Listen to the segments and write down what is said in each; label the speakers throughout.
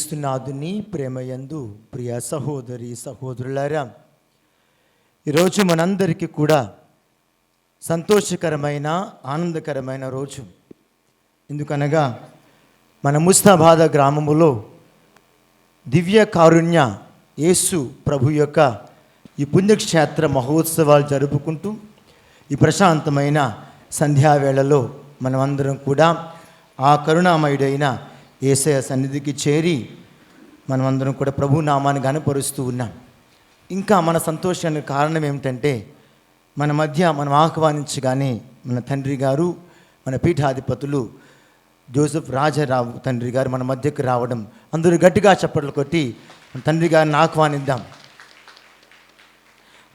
Speaker 1: క్రీస్తునాథుని ప్రేమయందు ప్రియ సహోదరి సహోదరులారా, ఈరోజు మనందరికీ కూడా సంతోషకరమైన ఆనందకరమైన రోజు. ఎందుకనగా మన ముస్తాబాద్ గ్రామములో దివ్య కారుణ్య యేసు ప్రభు యొక్క ఈ పుణ్యక్షేత్ర మహోత్సవాలు జరుపుకుంటూ ఈ ప్రశాంతమైన సంధ్యావేళలో మనమందరం కూడా ఆ కరుణామయుడైన యేసయ్య సన్నిధికి చేరి మనమందరం కూడా ప్రభు నామాన్ని ఘనపరుస్తూ ఉన్నాం. ఇంకా మన సంతోషానికి కారణం ఏమిటంటే, మన మధ్య మనం ఆహ్వానించగానే మన తండ్రి గారు, మన పీఠాధిపతులు జోసెఫ్ రాజారావు తండ్రి గారు మన మధ్యకు రావడం. అందరూ గట్టిగా చప్పట్లు కొట్టి మన తండ్రి గారిని ఆహ్వానిద్దాం.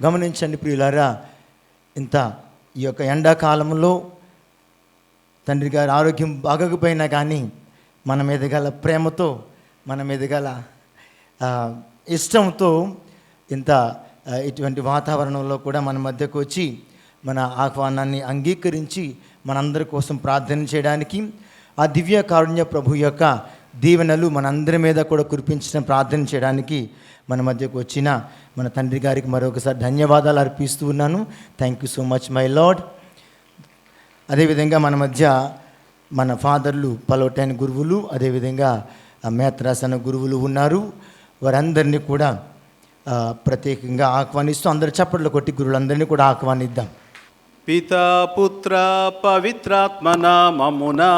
Speaker 1: గమనించండి ప్రియులారా, ఈ యొక్క ఎండాకాలంలో తండ్రి గారి ఆరోగ్యం బాగోకపోయినా కానీ మన మీద గల ప్రేమతో, మన మీద గల ఇష్టంతో ఇటువంటి వాతావరణంలో కూడా మన మధ్యకు వచ్చి మన ఆహ్వానాన్ని అంగీకరించి మనందరి కోసం ప్రార్థన చేయడానికి, ఆ దివ్య కారుణ్య ప్రభు యొక్క దీవెనలు మనందరి మీద కూడా కురిపించిన ప్రార్థన చేయడానికి మన మధ్యకు వచ్చిన మన తండ్రి గారికి మరొకసారి ధన్యవాదాలు అర్పిస్తూ ఉన్నాను. Thank you so much my lord. అదేవిధంగా మన మధ్య మన ఫాదర్లు, పలోటైన గురువులు, అదేవిధంగా మేత్రాసన గురువులు ఉన్నారు. వారందరినీ కూడా ప్రత్యేకంగా ఆహ్వానిస్తూ అందరు చప్పట్లు కొట్టి గురువులందరినీ కూడా ఆహ్వానిద్దాం.
Speaker 2: పితా పుత్ర పవిత్రాత్మ నామమునా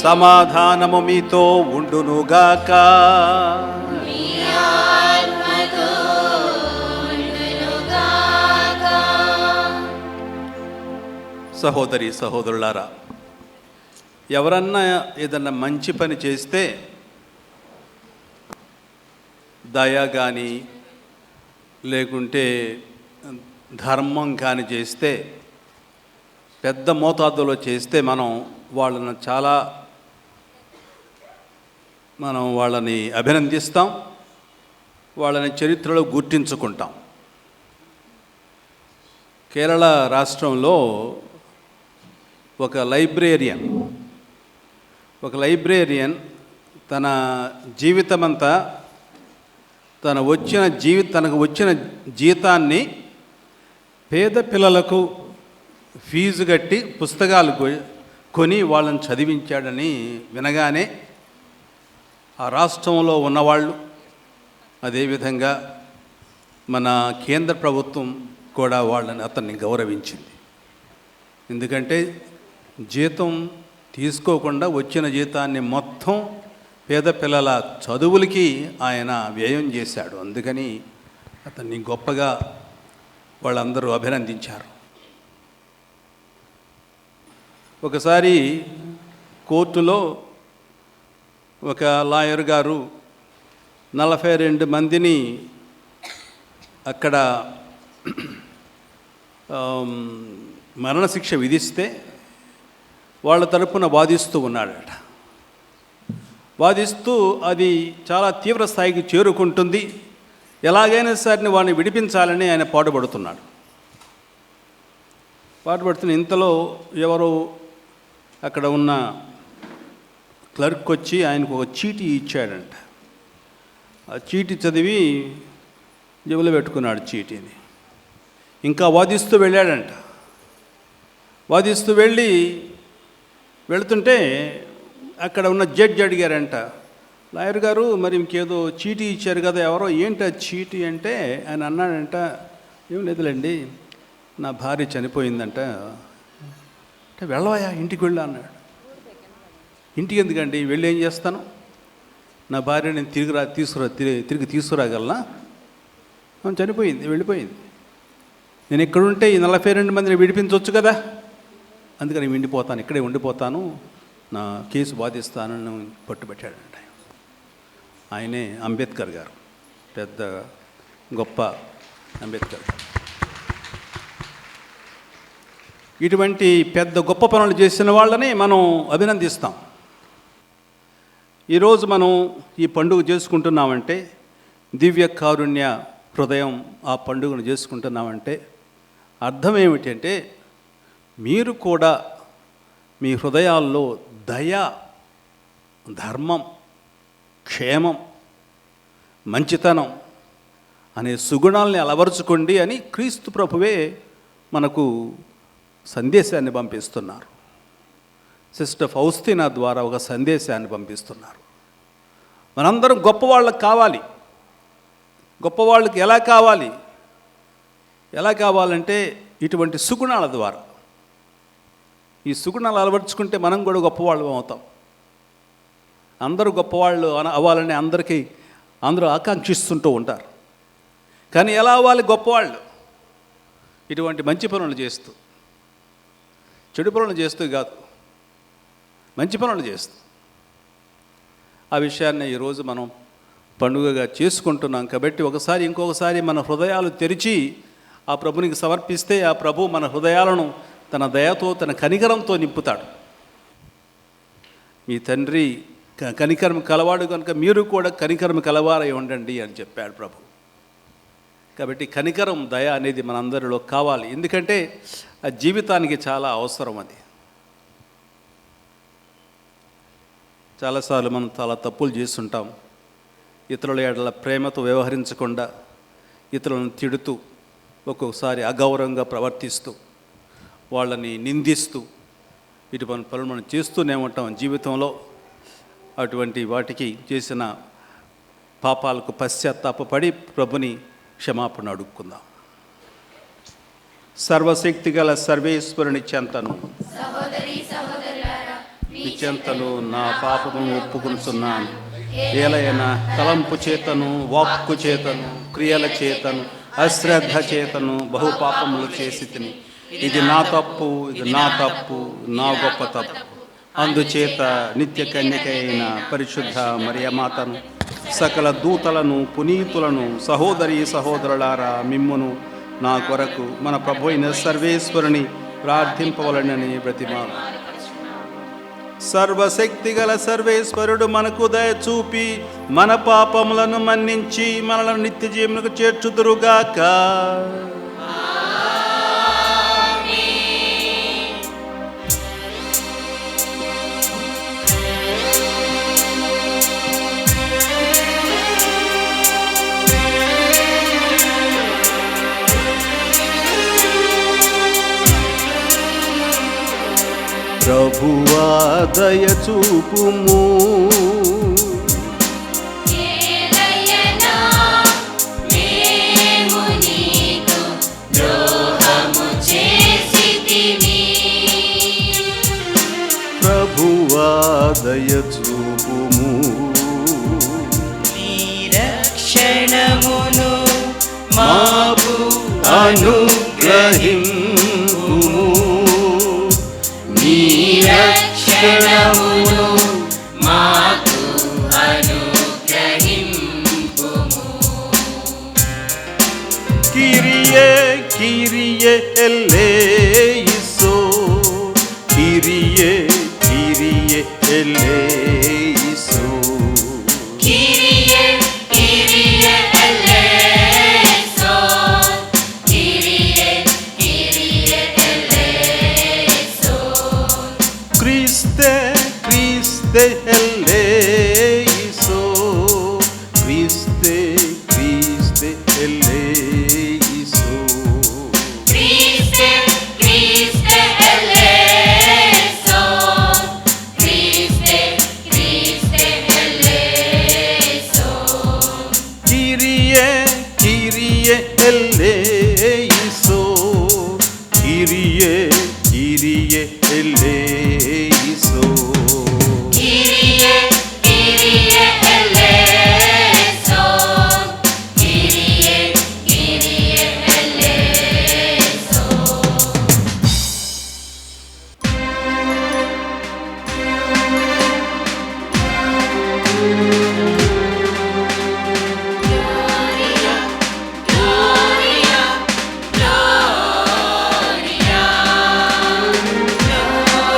Speaker 2: సమాధానము మీతో ఉండునుగాక. సహోదరి సహోదరులారా, ఎవరన్నా ఏదన్నా మంచి పని చేస్తే, దయ కానీ లేకుంటే ధర్మం కానీ చేస్తే, పెద్ద మోతాదులో చేస్తే మనం వాళ్ళని అభినందిస్తాం, వాళ్ళని చరిత్రలో గుర్తించుకుంటాం. కేరళ రాష్ట్రంలో ఒక లైబ్రేరియన్ తన జీవితమంతా తనకు వచ్చిన జీతాన్ని పేద పిల్లలకు ఫీజు కట్టి పుస్తకాలు కొని వాళ్ళని చదివించాడని వినగానే ఆ రాష్ట్రంలో ఉన్నవాళ్ళు, అదేవిధంగా మన కేంద్ర ప్రభుత్వం కూడా అతన్ని గౌరవించింది. ఎందుకంటే జీతం తీసుకోకుండా వచ్చిన జీతాన్ని మొత్తం పేద పిల్లల చదువులకి ఆయన వ్యయం చేశాడు. అందుకని అతన్ని గొప్పగా వాళ్ళందరూ అభినందించారు. ఒకసారి కోర్టులో ఒక లాయర్ గారు 42 మందిని అక్కడ మరణశిక్ష విధిస్తే వాళ్ళ తరపున వాదిస్తూ ఉన్నాడట. వాదిస్తూ అది చాలా తీవ్ర స్థాయికి చేరుకుంటుంది, ఎలాగైనా సరే వాడిని విడిపించాలని ఆయన పాటుపడుతున్న ఇంతలో ఎవరో అక్కడ ఉన్న క్లర్క్ వచ్చి ఆయనకు ఒక చీటీ ఇచ్చాడంట. ఆ చీటీ చదివి జేబులో పెట్టుకున్నాడు చీటీని. ఇంకా వాదిస్తూ వెళ్ళాడంట. వాదిస్తూ వెళుతుంటే అక్కడ ఉన్న జడ్జి అడిగారంట, లాయర్ గారు మరి ఇంకేదో చీటీ ఇచ్చారు కదా, ఎవరో ఏంటి ఆ చీటీ అంటే ఆయన అన్నాడంట, ఏం లేదులేండి, నా భార్య చనిపోయిందంట. అంటే వెళ్ళవయా, ఇంటికి వెళ్ళా అన్నాడు. ఇంటికి ఎందుకండి, వెళ్ళి ఏం చేస్తాను, నా భార్య నేను తిరిగి తీసుకురాగలనా, చనిపోయింది, వెళ్ళిపోయింది, నేను ఇక్కడుంటే ఈ 42 మందిని విడిపించవచ్చు కదా, అందుకని ఇక్కడే ఉండిపోతాను, నా కేసు వాదిస్తానని పట్టుబట్టాడంట. ఆయనే అంబేద్కర్ గారు, పెద్ద గొప్ప అంబేద్కర్ గారు. ఇటువంటి పెద్ద గొప్ప పనులు చేసిన వాళ్ళని మనం అభినందిస్తాం. ఈరోజు మనం ఈ పండుగ చేసుకుంటున్నామంటే, దివ్య కారుణ్య హృదయం ఆ పండుగను చేసుకుంటున్నామంటే అర్థం ఏమిటంటే, మీరు కూడా మీ హృదయాల్లో దయ, ధర్మం, క్షేమం, మంచితనం అనే సుగుణాలని అలవరుచుకోండి అని క్రీస్తు ప్రభువే మనకు సందేశాన్ని పంపిస్తున్నారు. సిస్టర్ ఫౌస్తీనా ద్వారా ఒక సందేశాన్ని పంపిస్తున్నారు. మనందరం గొప్పవాళ్ళకి కావాలి. గొప్పవాళ్ళకి ఎలా కావాలంటే ఇటువంటి సుగుణాల ద్వారా. ఈ సుగుణాలు అలవర్చుకుంటే మనం కూడా గొప్పవాళ్ళం అవుతాం. అందరూ గొప్పవాళ్ళు అవ్వాలని అందరూ ఆకాంక్షిస్తుంటూ ఉంటారు. కానీ ఎలా అవ్వాలి గొప్పవాళ్ళు? ఇటువంటి మంచి పనులు చేస్తూ, చెడు పనులు చేస్తూ కాదు, మంచి పనులు చేస్తూ. ఆ విషయాన్ని ఈరోజు మనం పండుగగా చేసుకుంటున్నాం. కాబట్టి ఇంకొకసారి మన హృదయాలు తెరిచి ఆ ప్రభునికి సమర్పిస్తే ఆ ప్రభు మన హృదయాలను తన దయతో, తన కనికరంతో నింపుతాడు. మీ తండ్రి కనికరం కలవాడు కనుక మీరు కూడా కనికరం కలవారై ఉండండి అని చెప్పాడు ప్రభు. కాబట్టి కనికరం, దయ అనేది మనందరిలో కావాలి. ఎందుకంటే ఆ జీవితానికి చాలా అవసరం. అది చాలాసార్లు మనం చాలా తప్పులు చేస్తుంటాం. ఇతరుల ఎడల ప్రేమతో వ్యవహరించకుండా ఇతరులను తిడుతూ, ఒక్కొక్కసారి అగౌరవంగా ప్రవర్తిస్తూ, వాళ్ళని నిందిస్తూ ఇటువంటి పనులు మనం చేస్తూనే ఉంటాం జీవితంలో. అటువంటి వాటికి చేసిన పాపాలకు పశ్చాత్తాపపడి ప్రభుని క్షమాపణ అడుక్కుందాం. సర్వశక్తి గల సర్వేశ్వరుని చెంతను చెంతను నా పాపమును ఒప్పుకుంటున్నాను. ఏలైన తలంపు చేతను, వాక్కు చేతను, క్రియల చేతను, అశ్రద్ధ చేతను బహుపాపములు చేసి తిని. ఇది నా తప్పు, నా గొప్ప తప్పు. అందుచేత నిత్య కన్యకైన పరిశుద్ధ మరియమాతను, సకల దూతలను, పునీతులను, సహోదరులారా మిమ్మును నా కొరకు మన ప్రభు అయిన సర్వేశ్వరుని ప్రార్థింపవలనని బ్రతిమాలు. సర్వశక్తి గల సర్వేశ్వరుడు మనకు దయ చూపి మన పాపములను మన్నించి మనలను నిత్య జీవనకు చేర్చుదురుగాక. ప్రభువా దయ చూపుము, ప్రభువా దయ చూపుము.
Speaker 3: నిరక్షణమును
Speaker 2: మాకు అనుగ్రహింపుము,
Speaker 3: నిరక్షణమును మాకు అనుగ్రహింపుము.
Speaker 2: కిరియే కిరియే ఎల్లెయిసోన్, కిరియే కిరియే ఎల్లెయిసోన్,
Speaker 3: కిరియే కిరియే ఎల్లెయిసోన్, కిరియే కిరియే ఎల్లెయిసోన్.
Speaker 2: క్రీస్తే క్రీస్తే ఎల్లెయిసోన్, క్రీస్తే క్రీస్తే ఎల్లెయిసోన్,
Speaker 3: క్రీస్తే క్రీస్తే ఎల్లెయిసోన్, క్రీస్తే క్రీస్తే ఎల్లెయిసోన్.
Speaker 2: కిరియే కిరియే ఎల్లెయిసోన్, కిరియే కిరియే ఎల్లెయిసోన్,
Speaker 3: కిరియే కిరియే ఎల్లెయిసోన్, కిరియే కిరియే ఎల్లెయిసోన్. Gloria, Gloria, Gloria, Gloria.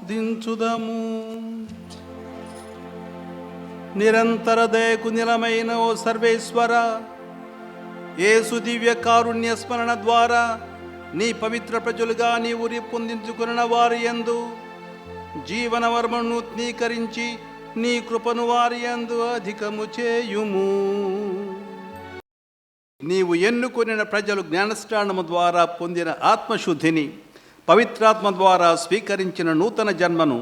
Speaker 2: ప్రార్థించుదము. నిరంతర దయకు నిలమైన ఓ సర్వేశ్వర, యేసు దివ్య కారుణ్య స్మరణ ద్వారా నీ పవిత్ర ప్రజలుగా నీవు పొందించుకున్న వారి యందు జీవన వర్మను నూతనీకరించి నీ కృపను వారి యందు అధికము చేయుము. నీవు ఎన్నుకొనిన ప్రజలు జ్ఞానస్నానము ద్వారా పొందిన ఆత్మశుద్ధిని, పవిత్రాత్మ ద్వారా స్వీకరించిన నూతన జన్మను,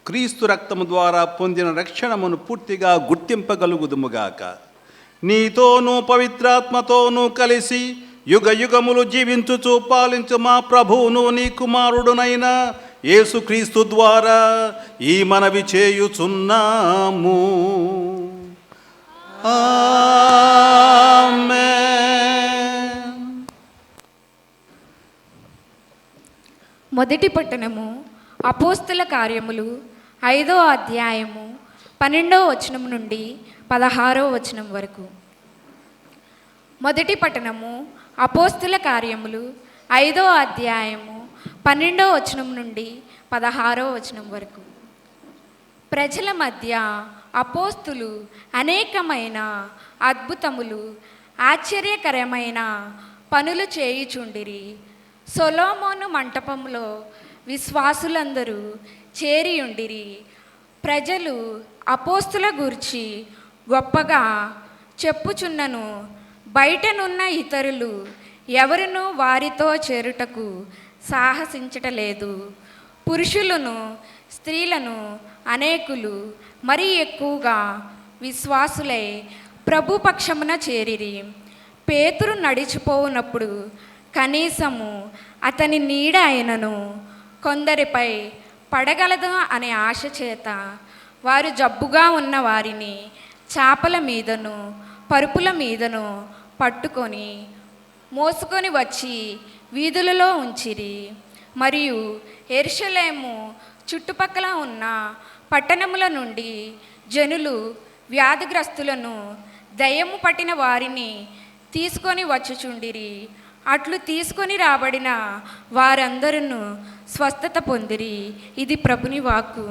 Speaker 2: క్రీస్తు రక్తము ద్వారా పొందిన రక్షణమును పూర్తిగా గుర్తింపగలుగుదుముగాక. నీతోనూ పవిత్రాత్మతోనూ కలిసి యుగ యుగములు జీవించుచు పాలించు మా ప్రభువును నీ కుమారుడునైన యేసుక్రీస్తు ద్వారా ఈ మనవి చేయుచున్నాము. ఆమేన్.
Speaker 4: మొదటి పట్టణము అపోస్తల కార్యములు 5వ అధ్యాయము 12వ వచనం నుండి 16వ వచనం వరకు. మొదటి పట్టణము అపోస్తల కార్యములు 5వ అధ్యాయము 12వ వచనం నుండి 16వ వచనం వరకు. ప్రజల మధ్య అపోస్తులు అనేకమైన అద్భుతములు, ఆశ్చర్యకరమైన పనులు చేయుచుండిరి. సొలొమోను మంటపంలో విశ్వాసులందరూ చేరియుండిరి. ప్రజలు అపోస్తుల గూర్చి గొప్పగా చెప్పుచున్నను, బయటనున్న ఇతరులు ఎవరునూ వారితో చేరుటకు సాహసించటలేదు. పురుషులను స్త్రీలను అనేకులు మరీ ఎక్కువగా విశ్వాసులై ప్రభుపక్షమున చేరిరి. పేతురు నడిచిపోవునప్పుడు కనీసము అతని నీడ అయినను కొందరిపై పడగలదు అనే ఆశ చేత వారు జబ్బుగా ఉన్న వారిని చాపల మీదను పరుపుల మీదను పట్టుకొని మోసుకొని వచ్చి వీధులలో ఉంచిరి. మరియు యెరూషలేము చుట్టుపక్కల ఉన్న పట్టణముల నుండి జనులు వ్యాధిగ్రస్తులను, దయ్యము పట్టిన వారిని తీసుకొని వచ్చుచుండిరి. అట్లు తీసుకొని రాబడిన వారందరూ స్వస్థత పొందిరి. ఇది ప్రభుని వాక్కు.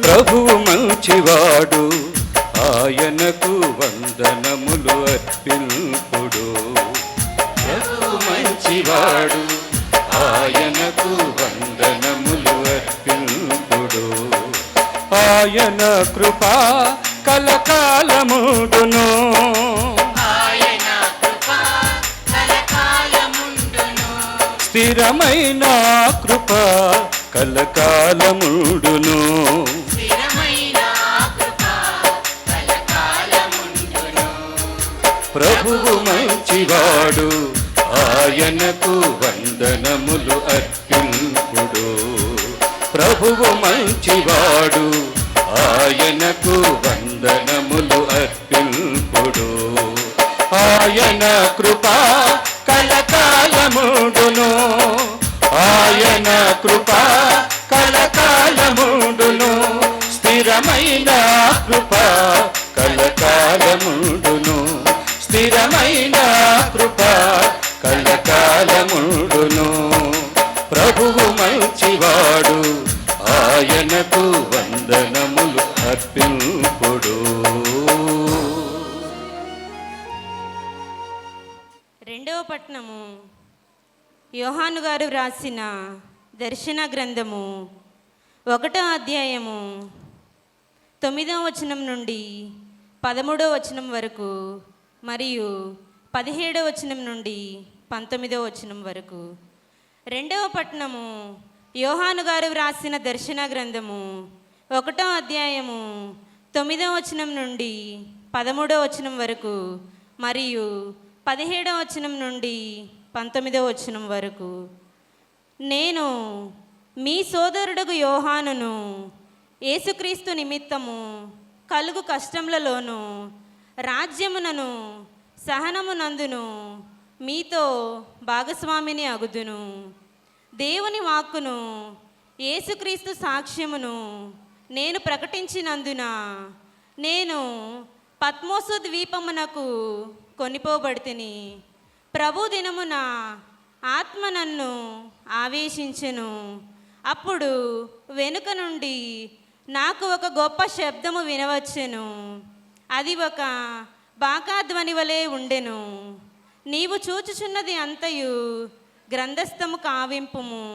Speaker 5: ప్రభువు మంచివాడు, ఆయనకు వందనములు అర్పింపుడు. ప్రభువు మంచివాడు, ఆయనకు వందనములు అర్పింపుడు. ఆయన కృపా కలకాలముడును,
Speaker 3: ఆయన కృప కలకాలముండును.
Speaker 5: స్థిరమైన కృప కలకాలముడును.
Speaker 3: స్థిరమైన కృప కలకాలముండును.
Speaker 5: ప్రభువు మంచివాడు, ఆయనకు వందనములు అర్పింపుడు. ప్రభువు మంచివాడు, ఆయనకు వందనములు అర్పింపుడు. ఆయన కృప కలకాలముడును, ఆయన కృప కలకాలముడును. స్థిరమైన కృప కలకాలముడును. స్థిరమైన కృప కలకాలముడును. ప్రభువు మంచివాడు, ఆయనకు వందనములు అర్పింపుడు.
Speaker 6: రెండవ పట్టణము యోహాను గారు వ్రాసిన దర్శన గ్రంథము 1వ అధ్యాయము 9వ వచనం నుండి 13వ వచనం వరకు మరియు 17వ వచనం నుండి 19వ వచనం వరకు. రెండవ పట్టణము యోహాను గారు వ్రాసిన దర్శన గ్రంథము 1వ అధ్యాయము 9వ వచనం నుండి 13వ వచనం వరకు మరియు 17వ వచనం నుండి 19వ వచనం వరకు. నేను మీ సోదరుడుగు యోహానును యేసుక్రీస్తు నిమిత్తము కలుగు కష్టములలోను రాజ్యమునను సహనమునందును మీతో భాగస్వామిని అగుదును. దేవుని వాక్కును యేసుక్రీస్తు సాక్ష్యమును నేను ప్రకటించినందున నేను పద్మోసు ద్వీపమునకు కొనిపోబడితిని. ప్రభు దినమున ఆత్మ నన్ను ఆవేశించెను. అప్పుడు వెనుక నుండి నాకు ఒక గొప్ప శబ్దము వినవచ్చెను. అది ఒక బాకాధ్వని వలె ఉండెను. నీవు చూచుచున్నది అంతయు గ్రంథస్థము కావింపుము.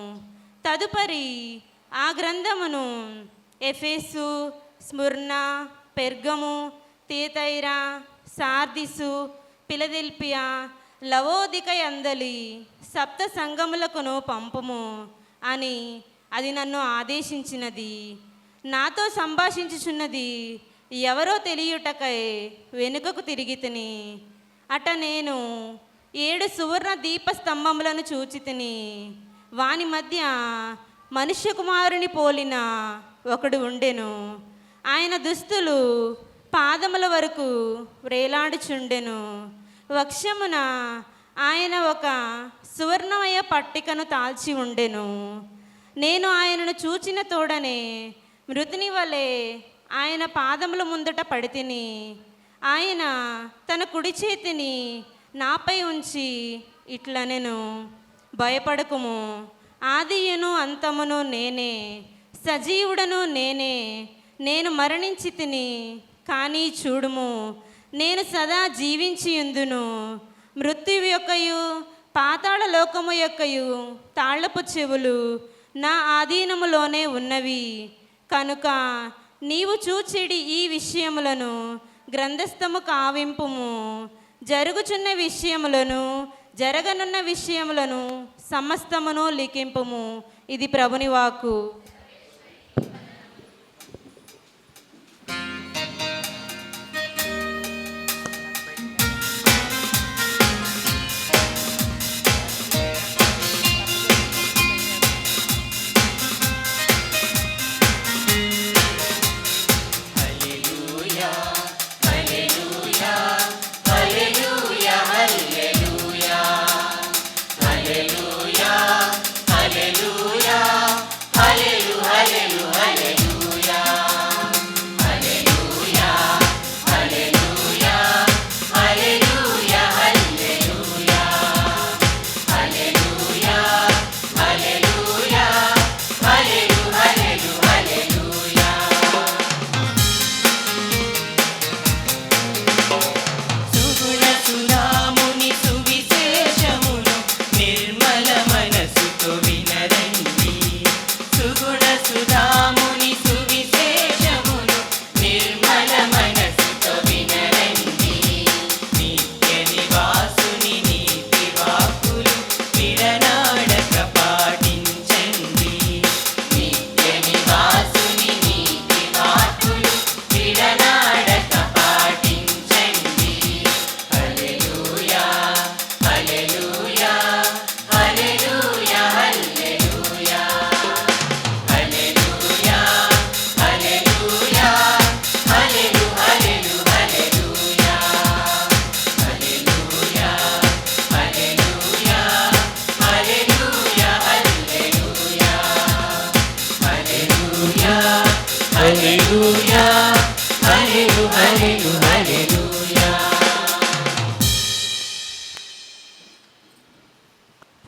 Speaker 6: తదుపరి ఆ గ్రంథమును ఎఫెసు, స్ముర్న, పెర్గము, తీతైరా, సార్దిసు, ఫిలదెల్ఫియా, లవోదికయందలి సప్త సంఘములకును పంపుము అని అది నన్ను ఆదేశించినది. నాతో సంభాషించుచున్నది ఎవరో తెలియుటకై వెనుకకు తిరిగి తిని అట నేను 7 సువర్ణ దీపస్తంభములను చూచితిని. వాని మధ్య మనుష్య కుమారుని పోలిన ఒకడు ఉండెను. ఆయన దుస్తులు పాదముల వరకు వ్రేలాడుచుండెను. వక్షమున ఆయన ఒక సువర్ణమయ పట్టికను తాల్చి ఉండెను. నేను ఆయనను చూచిన తోడనే మృతుని వలె ఆయన పాదముల ముందట పడితిని. ఆయన తన కుడి చేతిని నాపై ఉంచి ఇట్లనెను, భయపడకుము, ఆదియును అంతమును నేనే, సజీవుడను నేనే. నేను మరణించి తిని, కానీ చూడుము, నేను సదా జీవించియుందును. మృత్యువు యొక్కయు పాతాళ లోకము యొక్కయు తాళ్ళపు చెవులు నా ఆధీనములోనే ఉన్నవి. కనుక నీవు చూచిడి ఈ విషయములను గ్రంథస్థము కావింపుము. జరుగుచున్న విషయములను జరగనున్న విషయములను సమస్తమును లిఖింపుము. ఇది ప్రభుని వాక్కు.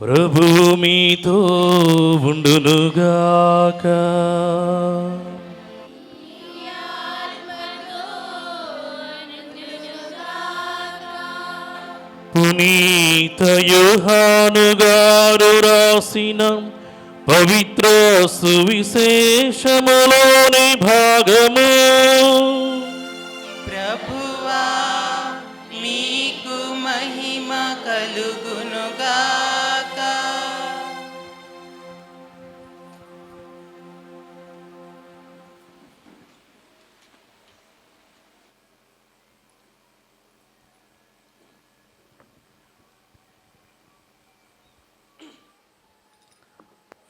Speaker 5: ప్రభువు మీతో ఉండునుగాక. పునీత యోహాను గారు రాసిన పవిత్ర సువిశేషములోని భాగము.
Speaker 3: ప్రభువా మీకు మహిమ కలుగునుగాక.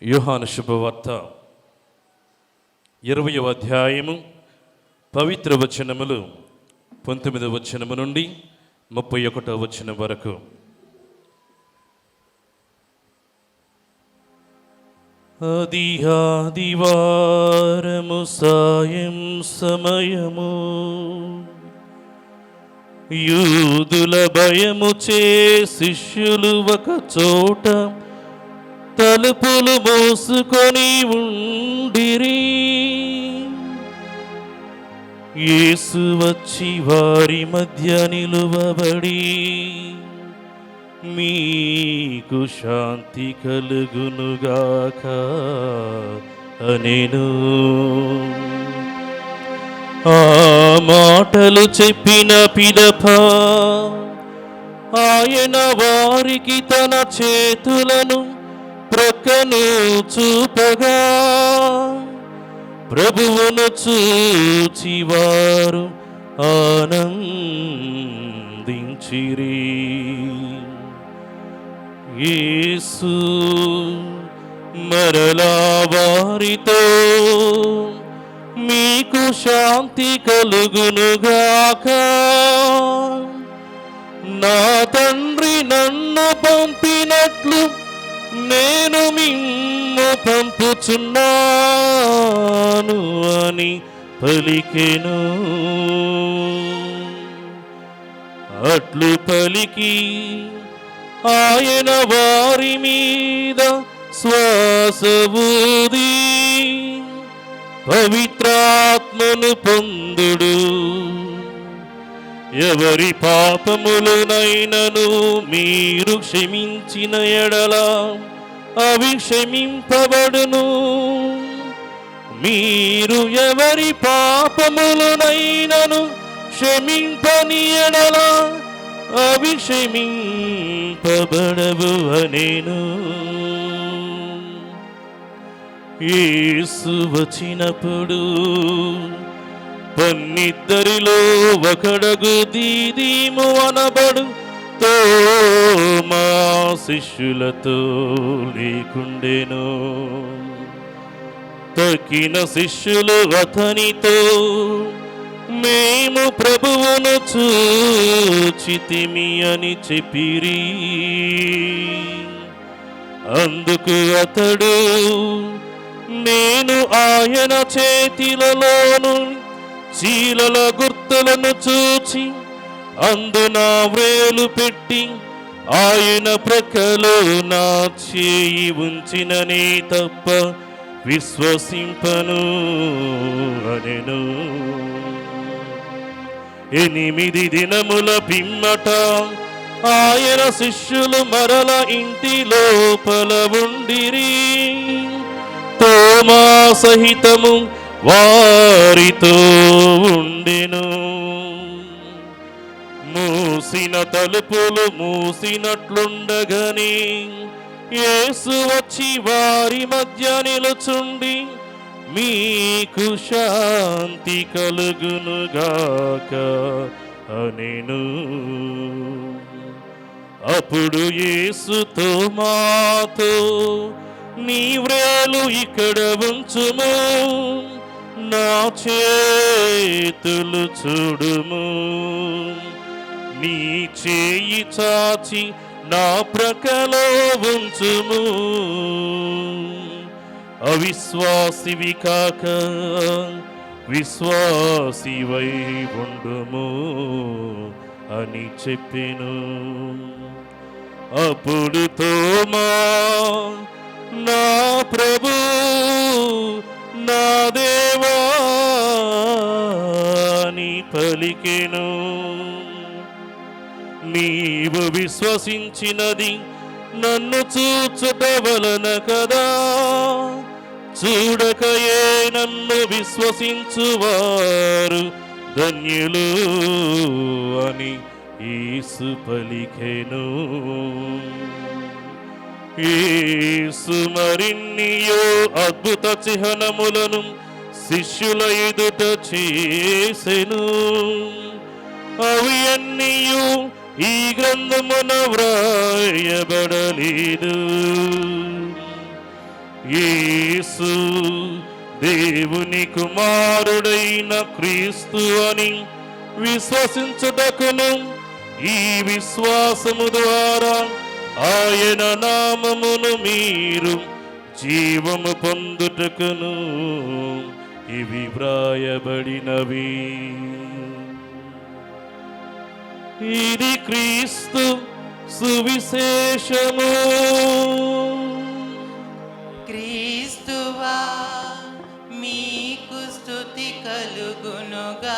Speaker 5: యోహాను శుభవార్త 20వ అధ్యాయము పవిత్ర వచనములు 19వ వచనము నుండి 31వ వచనం వరకు. ఆదివారము సాయం సమయము యూదుల భయము చే శిష్యులు ఒక చోట తలుపులు మూసుకొని ఉండిరి. యేసు వచ్చి వారి మధ్య నిలువబడి, మీకు శాంతి కలుగునుగాక అనెను. ఆ మాటలు చెప్పిన పిదప ఆయన వారికి తన చేతులను ప్రక్కను చూపగా, ప్రభువును చూచి వారు ఆనందించిరి. యేసు మరలా వారితో, మీకు శాంతి కలుగునుగాక. నా తండ్రి నన్ను పంపినట్లు నేను మిమ్ము పంపుచున్నాను అని పలికెను. అట్లు పలికి ఆయన వారి మీద శ్వాస ఊది, పవిత్రాత్మను పొందుడు. ఎవరి పాపములనైనను మీరు క్షమించిన ఎడల అవి క్షమింపబడును. మీరు ఎవరి పాపములనైనను క్షమింపని ఎడల అవి క్షమింపబడవు అనెను. యేసు వచ్చినప్పుడు పన్నిద్దరిలో ఒకడగు దీదీము అనబడు తోమా శిష్యులతో లేకుండెను. తక్కిన శిష్యులు అతనితో, మేము ప్రభువును చూచితిమి అని చెప్పిరి. అందుకు అతడు, నేను ఆయన చేతిలలోను చీలల గుర్తులను చూచి అందున వ్రేలు పెట్టి ఆయన ప్రక్కలో నా చేయి ఉంచిననే తప్ప విశ్వసింపను అనెను. 8 దినముల పిమ్మట ఆయన శిష్యులు మరల ఇంటి లోపల ఉండిరి. తోమా సహితము వారితో ఉండెను. మూసిన తలుపులు మూసినట్లుండగానే యేసు వచ్చి వారి మధ్య నిలుచుండి, మీకు శాంతి కలుగునుగాక అనెను. అప్పుడు యేసు తోమాతో, నీ వ్రేలు ఇక్కడ ఉంచుము, నా చేతులు చూడుము. నీ చేయి చాచి నా ప్రక్కలో ఉంచుము. అవిశ్వాసివి కాక విశ్వాసివై ఉండుము అని చెప్పెను. అప్పుడు తోమా, నా ప్రభు నా దేవా అని పలికెను. నీవు విశ్వసించినది నన్ను చూచుట వలన కదా, చూడకయే నన్ను విశ్వసించువారు ధన్యులు అని యేసు పలికెను. యేసు మరిన్నియో అద్భుత చిహ్నములను శిష్యుల ఎదుట చేసెను. అవి అన్నీయు ఈ గ్రంథమున వ్రాయబడలేదు. యేసు దేవుని కుమారుడైన క్రీస్తు అని విశ్వసించుటకును, ఈ విశ్వాసము ద్వారా ఆయన నామమును మీరు జీవము పొందుటకును ఇవి వ్రాయబడినవి. ఇది క్రీస్తు సువిశేషము.
Speaker 3: క్రీస్తువా మీకు స్తుతి కలుగునుగాక.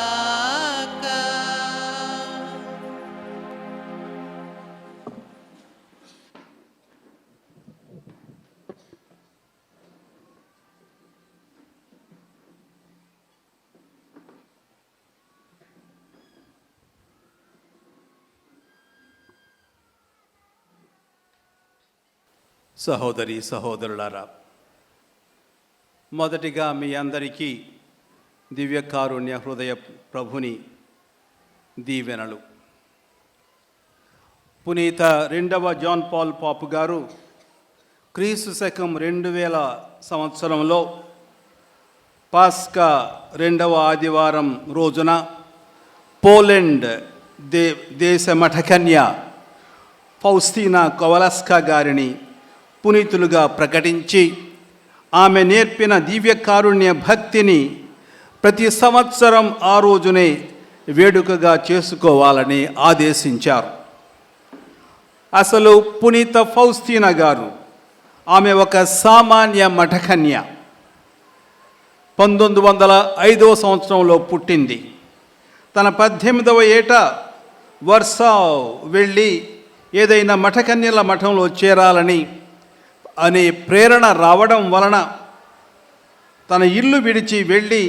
Speaker 2: సహోదరి సహోదరులారా, మొదటిగా మీ అందరికీ దివ్యకారుణ్య హృదయ ప్రభుని దీవెనలు. పునీత 2వ జాన్ పాల్ పాపు గారు క్రీస్తు శకం 2000 సంవత్సరంలో పాస్కా 2వ ఆదివారం రోజున పోలెండ్ దేశ మఠకన్య ఫౌస్తీనా కొవలస్కా గారిని పునీతులుగా ప్రకటించి ఆమె నేర్పిన దివ్యకారుణ్య భక్తిని ప్రతి సంవత్సరం ఆ రోజునే వేడుకగా చేసుకోవాలని ఆదేశించారు. అసలు పునీత ఫౌస్తీనా గారు ఆమె ఒక సామాన్య మఠకన్య. 1905వ సంవత్సరంలో పుట్టింది. తన 18వ ఏట వర్సా వెళ్ళి ఏదైనా మఠకన్యల మఠంలో చేరాలని అనే ప్రేరణ రావడం వలన తన ఇల్లు విడిచి వెళ్ళి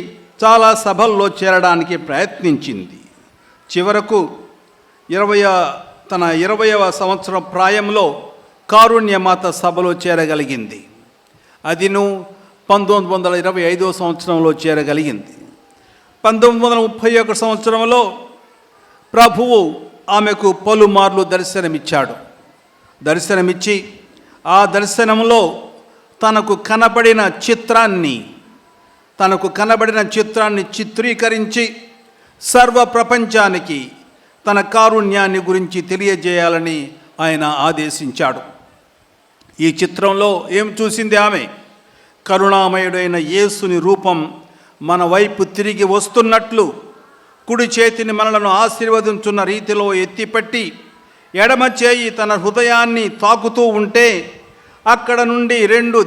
Speaker 2: చాలా సభల్లో చేరడానికి ప్రయత్నించింది. చివరకు తన 20వ సంవత్సరం ప్రాయంలో కారుణ్యమాత సభలో చేరగలిగింది. అదిను 1925వ సంవత్సరంలో చేరగలిగింది. 1931 సంవత్సరంలో ప్రభువు ఆమెకు పలుమార్లు దర్శనమిచ్చి ఆ దర్శనంలో తనకు కనబడిన చిత్రాన్ని చిత్రీకరించి సర్వ ప్రపంచానికి తన కారుణ్యాన్ని గురించి తెలియజేయాలని ఆయన ఆదేశించాడు. ఈ చిత్రంలో ఏం చూసింది ఆమె? కరుణామయుడైన యేసుని రూపం మన వైపు తిరిగి వస్తున్నట్లు కుడి చేతిని మనలను ఆశీర్వదించున్న రీతిలో ఎత్తిపట్టి ఎడమ చేయి తన హృదయాన్ని తాకుతూ ఉంటే అక్కడ నుండి రెండు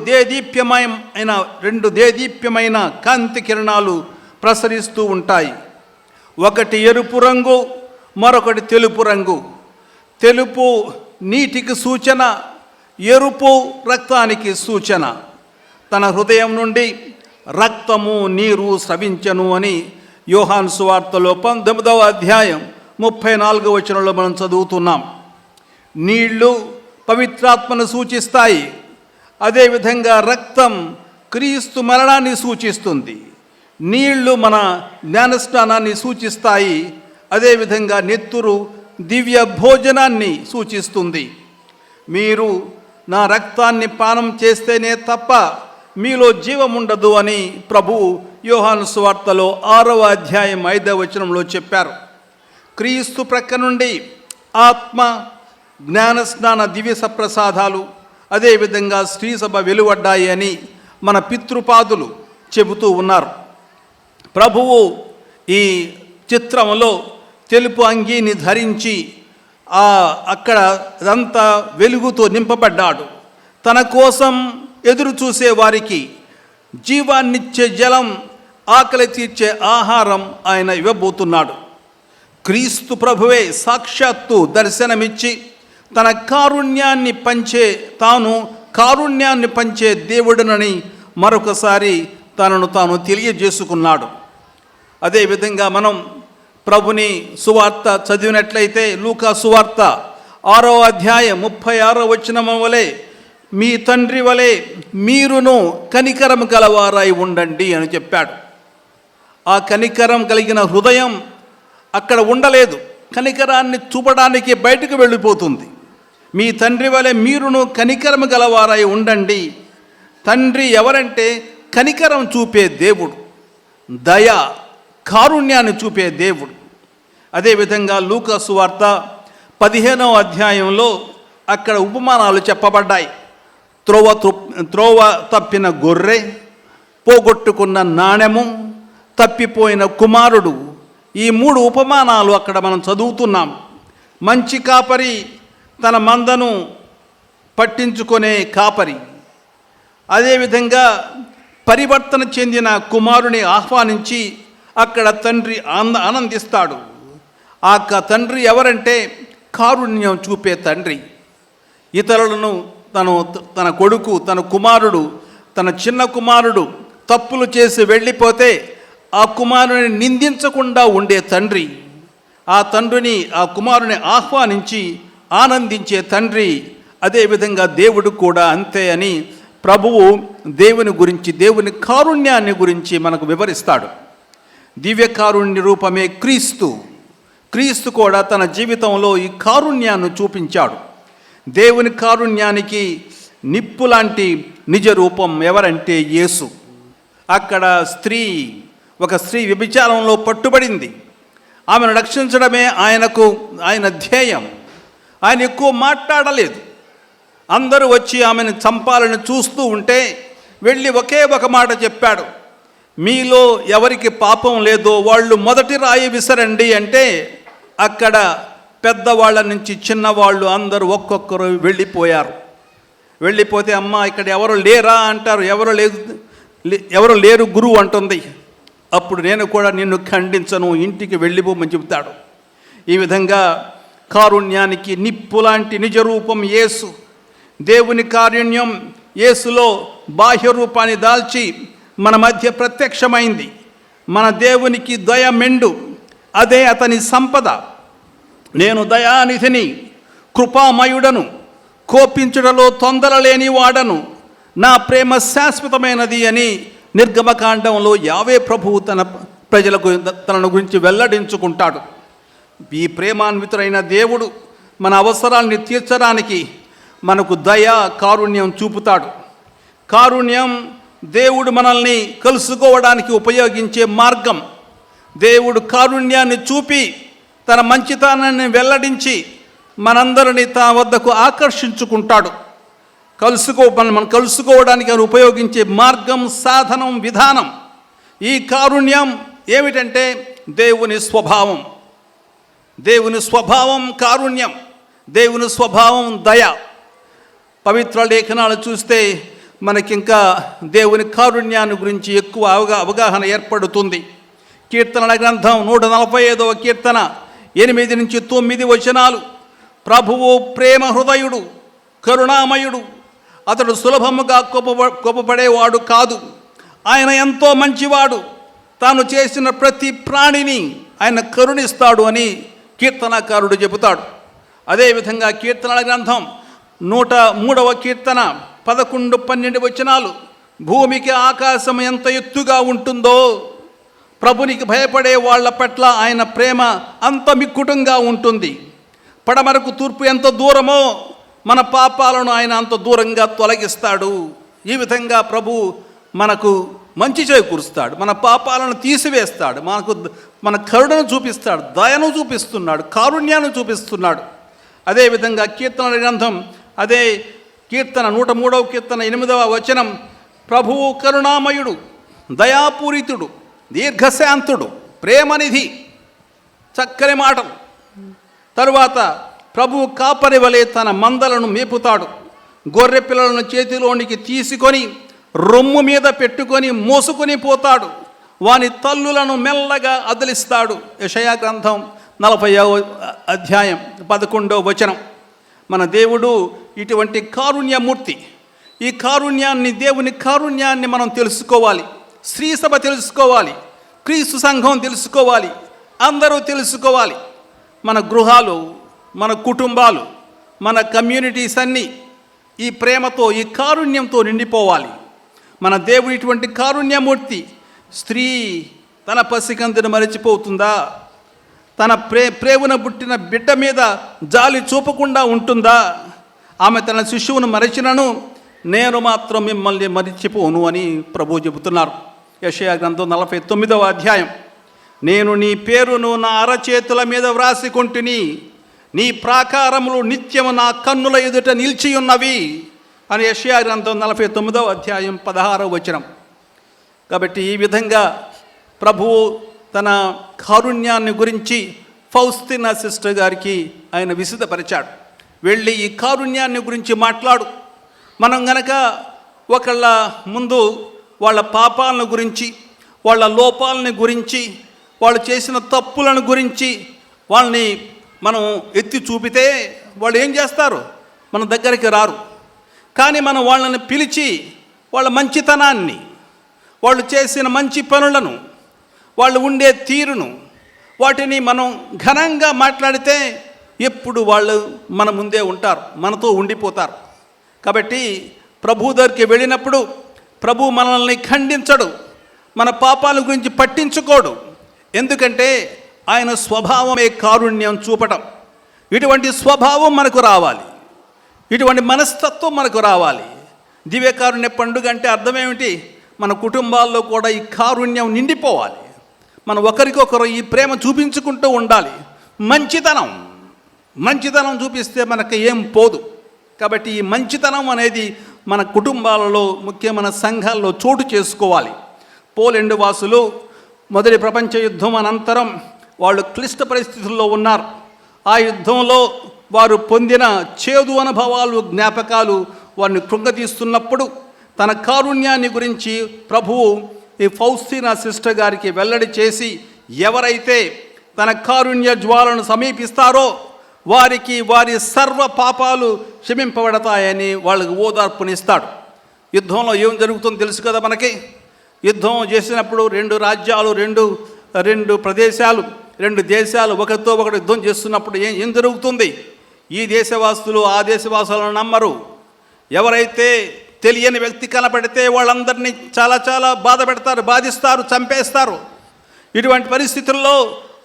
Speaker 2: దేదీప్యమైన కాంతి కిరణాలు ప్రసరిస్తూ ఉంటాయి. ఒకటి ఎరుపు రంగు, మరొకటి తెలుపు రంగు. తెలుపు నీటికి సూచన, ఎరుపు రక్తానికి సూచన. తన హృదయం నుండి రక్తము నీరు స్రవించను అని యోహాను సువార్తలో 19వ అధ్యాయం 34వ వచనంలో మనం చదువుతున్నాం. నీళ్లు పవిత్రాత్మను సూచిస్తాయి. అదేవిధంగా రక్తం క్రీస్తు మరణాన్ని సూచిస్తుంది. నీళ్లు మన జ్ఞానస్నానాన్ని సూచిస్తాయి. అదేవిధంగా నెత్తురు దివ్య భోజనాన్ని సూచిస్తుంది. మీరు నా రక్తాన్ని పానం చేస్తేనే తప్ప మీలో జీవముండదు అని ప్రభువు యోహాను సువార్తలో 6వ అధ్యాయం 5వ వచనంలో చెప్పారు. క్రీస్తు ప్రక్క నుండి ఆత్మ, జ్ఞానస్నాన దివ్య సప్రసాదాలు, అదేవిధంగా స్త్రీ సభ వెలువడ్డాయి అని మన పితృపాదులు చెబుతూ ఉన్నారు. ప్రభువు ఈ చిత్రంలో తెలుపు అంగీని ధరించి అక్కడ అదంతా వెలుగుతో నింపబడ్డాడు. తన కోసం ఎదురు చూసే వారికి జీవాన్నిచ్చే జలం, ఆకలి తీర్చే ఆహారం ఆయన ఇవ్వబోతున్నాడు. క్రీస్తు ప్రభువే సాక్షాత్తు దర్శనమిచ్చి తాను కారుణ్యాన్ని పంచే దేవుడునని మరొకసారి తనను తాను తెలియజేసుకున్నాడు. అదేవిధంగా మనం ప్రభుని సువార్త చదివినట్లయితే లూకా సువార్త 6వ అధ్యాయం 36వ వచనం వలె మీ తండ్రి వలె మీరును కనికరం గలవారై ఉండండి అని చెప్పాడు. ఆ కనికరం కలిగిన హృదయం అక్కడ ఉండలేదు. కనికరాన్ని చూపడానికి బయటకు వెళ్ళిపోతుంది. మీ తండ్రి వలె మీరును కనికరం గలవారై ఉండండి. తండ్రి ఎవరంటే కనికరం చూపే దేవుడు, దయ కారుణ్యాన్ని చూపే దేవుడు. అదేవిధంగా లూకా సువార్త 15వ అధ్యాయంలో అక్కడ ఉపమానాలు చెప్పబడ్డాయి. త్రోవ తప్పిన గొర్రె, పోగొట్టుకున్న నాణెము, తప్పిపోయిన కుమారుడు. ఈ 3 ఉపమానాలు అక్కడ మనం చదువుతున్నాం. మంచి కాపరి తన మందను పట్టించుకునే కాపరి, అదేవిధంగా పరివర్తన చెందిన కుమారుని ఆహ్వానించి అక్కడ తండ్రి ఆనందిస్తాడు. ఆ తండ్రి ఎవరంటే కారుణ్యం చూపే తండ్రి. ఇతరులను తన కొడుకు, తన కుమారుడు, తన చిన్న కుమారుడు తప్పులు చేసి వెళ్ళిపోతే ఆ కుమారుని నిందించకుండా ఉండే తండ్రి, ఆ తండ్రిని, ఆ కుమారుని ఆహ్వానించి ఆనందించే తండ్రి. అదేవిధంగా దేవుడు కూడా అంతే అని ప్రభువు దేవుని గురించి, దేవుని కారుణ్యాన్ని గురించి మనకు వివరిస్తాడు. దివ్య కారుణ్య రూపమే క్రీస్తు. క్రీస్తు కూడా తన జీవితంలో ఈ కారుణ్యాన్ని చూపించాడు. దేవుని కారుణ్యానికి నిప్పు లాంటి నిజ రూపం ఎవరంటే యేసు. అక్కడ ఒక స్త్రీ వ్యభిచారంలో పట్టుబడింది. ఆమెను రక్షించడమే ఆయన ధ్యేయం. ఆయన ఎక్కువ మాట్లాడలేదు. అందరూ వచ్చి ఆమెను చంపాలని చూస్తూ ఉంటే వెళ్ళి ఒకే ఒక మాట చెప్పాడు, మీలో ఎవరికి పాపం లేదో వాళ్ళు మొదటి రాయి విసరండి అంటే అక్కడ పెద్దవాళ్ళ నుంచి చిన్నవాళ్ళు అందరూ ఒక్కొక్కరు వెళ్ళిపోయారు. వెళ్ళిపోతే అమ్మ ఇక్కడ ఎవరు లేరా అంటారు. ఎవరు లేరు గురువు అంటుంది. అప్పుడు నేను కూడా నిన్ను ఖండించను, ఇంటికి వెళ్ళిపోమని చెబుతాడు. ఈ విధంగా కారుణ్యానికి నిప్పు లాంటి నిజ రూపం యేసు. దేవుని కారుణ్యం యేసులో బాహ్య రూపాన్ని దాల్చి మన మధ్య ప్రత్యక్షమైంది. మన దేవునికి దయ మెండు, అదే అతని సంపద. నేను దయానిధిని, కృపామయుడను, కోపించుటలో తొందర లేని వాడను, నా ప్రేమ శాశ్వతమైనది అని నిర్గమకాండంలో యావే ప్రభువు తనను గురించి వెల్లడించుకుంటాడు. ఈ ప్రేమాన్వితుడైన దేవుడు మన అవసరాల్ని తీర్చడానికి మనకు దయ, కారుణ్యం చూపుతాడు. కారుణ్యం దేవుడు మనల్ని కలుసుకోవడానికి ఉపయోగించే మార్గం. దేవుడు కారుణ్యాన్ని చూపి తన మంచితనాన్ని వెల్లడించి మనందరినీ తన వద్దకు ఆకర్షించుకుంటాడు. మనం కలుసుకోవడానికి ఆయన ఉపయోగించే మార్గం, సాధనం, విధానం. ఈ కారుణ్యం ఏమిటంటే దేవుని స్వభావం. దేవుని స్వభావం కారుణ్యం, దేవుని స్వభావం దయ. పవిత్ర లేఖనాలు చూస్తే మనకింకా దేవుని కారుణ్యాన్ని గురించి ఎక్కువ అవగాహన ఏర్పడుతుంది. కీర్తనల గ్రంథం 145వ కీర్తన 8 నుంచి 9 వచనాలు. ప్రభువు ప్రేమ హృదయుడు, కరుణామయుడు, అతడు సులభముగా కోపపడేవాడు కాదు. ఆయన ఎంతో మంచివాడు, తాను చేసిన ప్రతి ప్రాణిని ఆయన కరుణిస్తాడు అని కీర్తనకారుడు చెబుతాడు. అదేవిధంగా కీర్తనల గ్రంథం 103వ కీర్తన 11, 12 వచనాలు. భూమికి ఆకాశం ఎంత ఎత్తుగా ఉంటుందో ప్రభునికి భయపడే వాళ్ళ పట్ల ఆయన ప్రేమ అంత మిక్కుటంగా ఉంటుంది. పడమరకు తూర్పు ఎంత దూరమో మన పాపాలను ఆయన అంత దూరంగా తొలగిస్తాడు. ఈ విధంగా ప్రభు మనకు మంచి చేకూరుస్తాడు, మన పాపాలను తీసివేస్తాడు, మన కరుణను చూపిస్తాడు, దయను చూపిస్తున్నాడు, కారుణ్యాన్ని చూపిస్తున్నాడు. అదేవిధంగా కీర్తనల గ్రంథం అదే కీర్తన 103వ కీర్తన 8వ వచనం. ప్రభువు కరుణామయుడు, దయాపూరితుడు, దీర్ఘశాంతుడు, ప్రేమనిధి. చక్కని మాటలు. తరువాత ప్రభువు కాపరి వలె తన మందలను మేపుతాడు. గొర్రె పిల్లలను చేతిలోనికి తీసుకొని రొమ్ము మీద పెట్టుకొని మోసుకొని పోతాడు. వాని తల్లులను మెల్లగా అదిలిస్తాడు. యెషయా గ్రంథం 40వ అధ్యాయం 11వ వచనం. మన దేవుడు ఇటువంటి కారుణ్యమూర్తి. ఈ కారుణ్యాన్ని, దేవుని కారుణ్యాన్ని మనం తెలుసుకోవాలి. స్త్రీ సభ తెలుసుకోవాలి, క్రీస్తు సంఘం తెలుసుకోవాలి, అందరూ తెలుసుకోవాలి. మన గృహాలు, మన కుటుంబాలు, మన కమ్యూనిటీస్ అన్నీ ఈ ప్రేమతో, ఈ కారుణ్యంతో నిండిపోవాలి. మన దేవుడు ఇటువంటి కారుణ్యమూర్తి. స్త్రీ తన పసికందును మరచిపోతుందా? తన ప్రేమన పుట్టిన బిడ్డ మీద జాలి చూపకుండా ఉంటుందా? ఆమె తన శిశువును మరచినను నేను మాత్రం మిమ్మల్ని మరిచిపోను అని ప్రభువు చెబుతున్నారు. యెషయా గ్రంథం 49వ అధ్యాయం. నేను నీ పేరును నా అరచేతుల మీద వ్రాసికొంటిని, నీ ప్రాకారములు నిత్యము నా కన్నుల ఎదుట నిలిచి ఉన్నవి అని యెషయా గ్రంథం 49వ అధ్యాయం 16వ వచనం. కాబట్టి ఈ విధంగా ప్రభువు తన కారుణ్యాన్ని గురించి ఫౌస్తినా సిస్టర్ గారికి ఆయన విశదపరిచాడు. వెళ్ళి ఈ కారుణ్యాన్ని గురించి మాట్లాడు. మనం గనక ఒకళ్ళ ముందు వాళ్ళ పాపాలను గురించి, వాళ్ళ లోపాలని గురించి, వాళ్ళు చేసిన తప్పులను గురించి వాళ్ళని మనం ఎత్తి చూపితే వాళ్ళు ఏం చేస్తారు? మన దగ్గరికి రారు. కానీ మనం వాళ్ళని పిలిచి వాళ్ళ మంచితనాన్ని, వాళ్ళు చేసిన మంచి పనులను, వాళ్ళు ఉండే తీరును, వాటిని మనం ఘనంగా మాట్లాడితే ఎప్పుడు వాళ్ళు మన ముందే ఉంటారు, మనతో ఉండిపోతారు. కాబట్టి ప్రభు దగ్గరికి వెళ్ళినప్పుడు ప్రభు మనల్ని ఖండించడు, మన పాపాల గురించి పట్టించుకోడు. ఎందుకంటే ఆయన స్వభావమే కారుణ్యం చూపటం. ఇటువంటి స్వభావం మనకు రావాలి, ఇటువంటి మనస్తత్వం మనకు రావాలి. దివ్యకారుణ్య పండుగ అంటే అర్థమేమిటి? మన కుటుంబాల్లో కూడా ఈ కారుణ్యం నిండిపోవాలి. మనం ఒకరికొకరు ఈ ప్రేమ చూపించుకుంటూ ఉండాలి. మంచితనం చూపిస్తే మనకు ఏం పోదు. కాబట్టి ఈ మంచితనం అనేది మన కుటుంబాలలో, ముఖ్యంగా మన సంఘాల్లో చోటు చేసుకోవాలి. పోలెండ్ వాసులు మొదటి ప్రపంచ యుద్ధం అనంతరం వాళ్ళు క్లిష్ట పరిస్థితుల్లో ఉన్నారు. ఆ యుద్ధంలో వారు పొందిన చేదు అనుభవాలు, జ్ఞాపకాలు వారిని కృంగతీస్తున్నప్పుడు తన కారుణ్యాన్ని గురించి ప్రభువు ఈ ఫౌస్తినా సిస్టర్ గారికి వెల్లడి చేసి, ఎవరైతే తన కారుణ్య జ్వాలను సమీపిస్తారో వారికి వారి సర్వ పాపాలు క్షమింపబడతాయని వాళ్ళకి ఓదార్పునిస్తాడు. యుద్ధంలో ఏం జరుగుతుందో తెలుసు కదా మనకి. యుద్ధం చేసినప్పుడు రెండు రాజ్యాలు, రెండు ప్రదేశాలు, రెండు దేశాలు ఒకరితో ఒకరు యుద్ధం చేస్తున్నప్పుడు ఏం జరుగుతుంది? ఈ దేశవాసులు ఆ దేశవాసులను నమ్మరు. ఎవరైతే తెలియని వ్యక్తి కనపడితే వాళ్ళందరినీ చాలా చాలా బాధ పెడతారు, బాధిస్తారు, చంపేస్తారు. ఇటువంటి పరిస్థితుల్లో